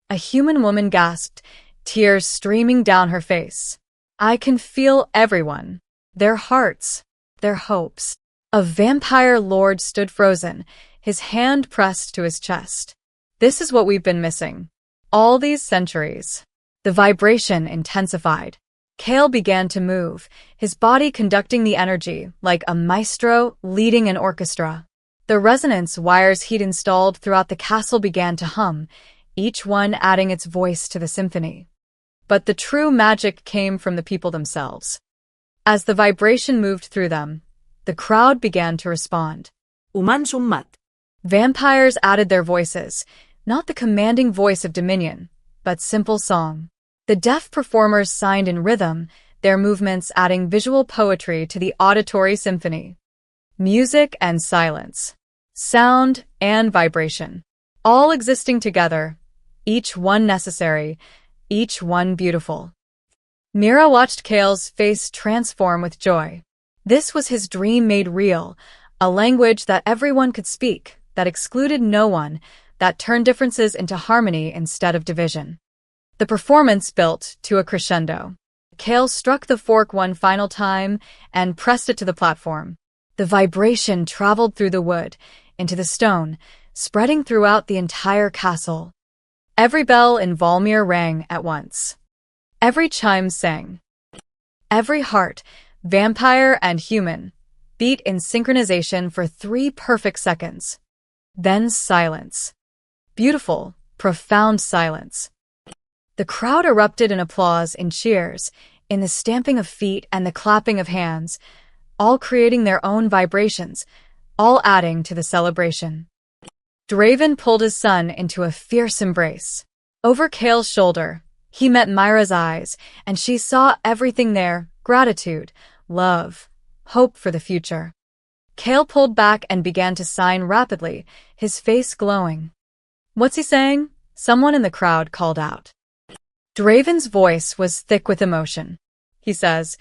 A human woman gasped, tears streaming down her face. I can feel everyone, their hearts, their hopes. A vampire lord stood frozen, his hand pressed to his chest. This is what we've been missing. All these centuries. The vibration intensified. Kale began to move, his body conducting the energy like a maestro leading an orchestra. The resonance wires he'd installed throughout the castle began to hum, each one adding its voice to the symphony. But the true magic came from the people themselves. As the vibration moved through them, the crowd began to respond. Uman summat. Vampires added their voices, not the commanding voice of dominion, but simple song. The deaf performers signed in rhythm, their movements adding visual poetry to the auditory symphony. Music and silence, sound and vibration, all existing together, each one necessary, each one beautiful. Mira watched Kale's face transform with joy. This was his dream made real, a language that everyone could speak, that excluded no one, that turned differences into harmony instead of division. The performance built to a crescendo. Kale struck the fork one final time and pressed it to the platform. The vibration traveled through the wood, into the stone, spreading throughout the entire castle. Every bell in Valmir rang at once. Every chime sang. Every heart, vampire and human, beat in synchronization for 3 perfect seconds. Then silence. Beautiful, profound silence. The crowd erupted in applause, in cheers, in the stamping of feet and the clapping of hands, all creating their own vibrations, all adding to the celebration. Draven pulled his son into a fierce embrace. Over Kale's shoulder, he met Myra's eyes, and she saw everything there: gratitude, love, hope for the future. Kale pulled back and began to sign rapidly, his face glowing. What's he saying? Someone in the crowd called out. Draven's voice was thick with emotion. He says,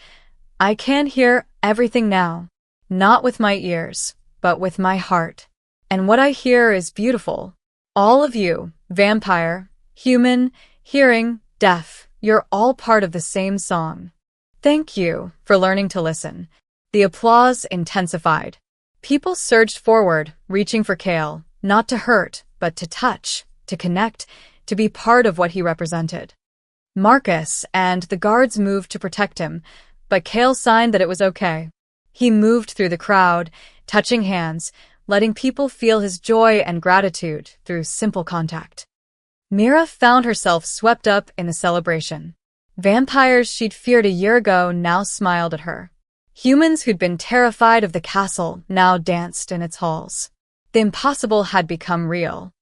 I can hear everything now, not with my ears, but with my heart. And what I hear is beautiful. All of you, vampire, human, hearing, deaf, you're all part of the same song. Thank you for learning to listen. The applause intensified. People surged forward, reaching for Kale, not to hurt, but to touch, to connect, to be part of what he represented. Marcus and the guards moved to protect him, but Kale signed that it was okay. He moved through the crowd, touching hands, letting people feel his joy and gratitude through simple contact. Mira found herself swept up in the celebration. Vampires she'd feared a year ago now smiled at her. Humans who'd been terrified of the castle now danced in its halls. The impossible had become real.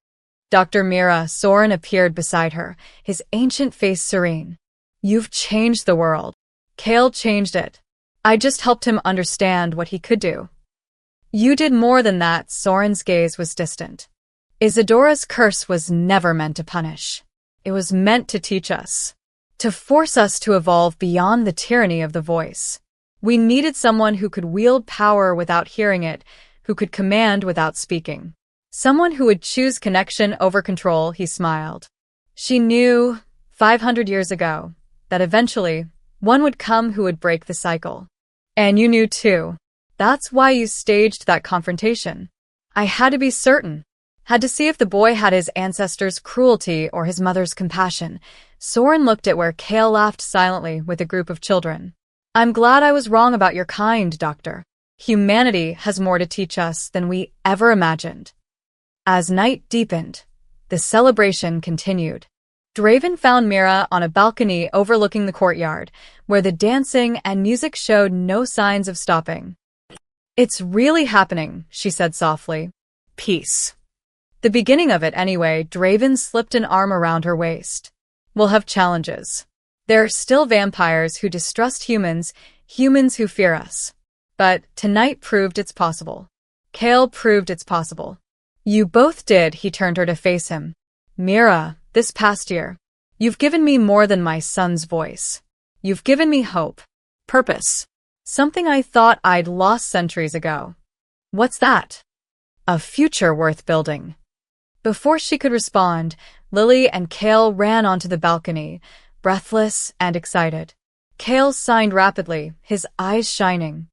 Dr. Mira Soren appeared beside her, his ancient face serene. You've changed the world. Kale changed it. I just helped him understand what he could do. You did more than that. Soren's gaze was distant. Isadora's curse was never meant to punish. It was meant to teach us. To force us to evolve beyond the tyranny of the voice. We needed someone who could wield power without hearing it, who could command without speaking. Someone who would choose connection over control, he smiled. She knew, 500 years ago, that eventually, one would come who would break the cycle. And you knew too. That's why you staged that confrontation. I had to be certain. Had to see if the boy had his ancestors' cruelty or his mother's compassion. Soren looked at where Kale laughed silently with a group of children. I'm glad I was wrong about your kind, Doctor. Humanity has more to teach us than we ever imagined. As night deepened, the celebration continued. Draven found Mira on a balcony overlooking the courtyard, where the dancing and music showed no signs of stopping. It's really happening, she said softly. Peace. The beginning of it anyway. Draven slipped an arm around her waist. We'll have challenges. There are still vampires who distrust humans, humans who fear us. But tonight proved it's possible. Kale proved it's possible. You both did. He turned her to face him. Mira, this past year, you've given me more than my son's voice. You've given me hope. Purpose. Something I thought I'd lost centuries ago. What's that? A future worth building. Before she could respond, Lily and Kale ran onto the balcony, breathless and excited. Kale signed rapidly, his eyes shining.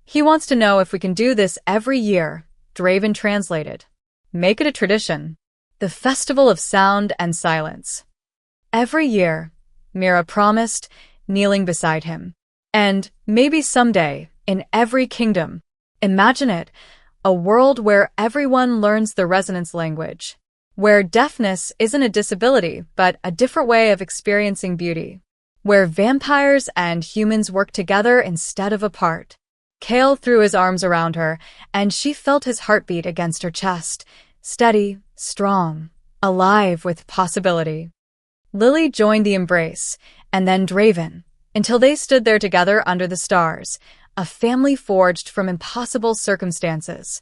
He wants to know if we can do this every year, Draven translated. Make it a tradition. The festival of sound and silence. Every year, Mira promised, kneeling beside him. And maybe someday, in every kingdom. Imagine it, a world where everyone learns the resonance language. Where deafness isn't a disability, but a different way of experiencing beauty. Where vampires and humans work together instead of apart. Kale threw his arms around her, and she felt his heartbeat against her chest, steady, strong, alive with possibility. Lily joined the embrace, and then Draven, until they stood there together under the stars, a family forged from impossible circumstances.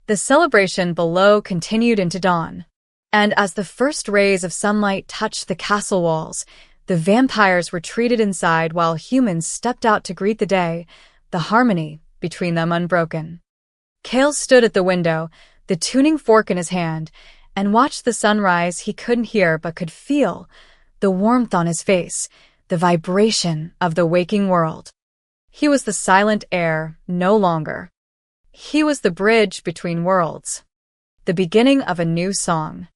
The celebration below continued into dawn, and as the first rays of sunlight touched the castle walls, the vampires retreated inside while humans stepped out to greet the day, the harmony between them unbroken. Kale stood at the window, the tuning fork in his hand, and watched the sunrise. He couldn't hear but could feel the warmth on his face, the vibration of the waking world. He was the silent heir, no longer. He was the bridge between worlds. The beginning of a new song.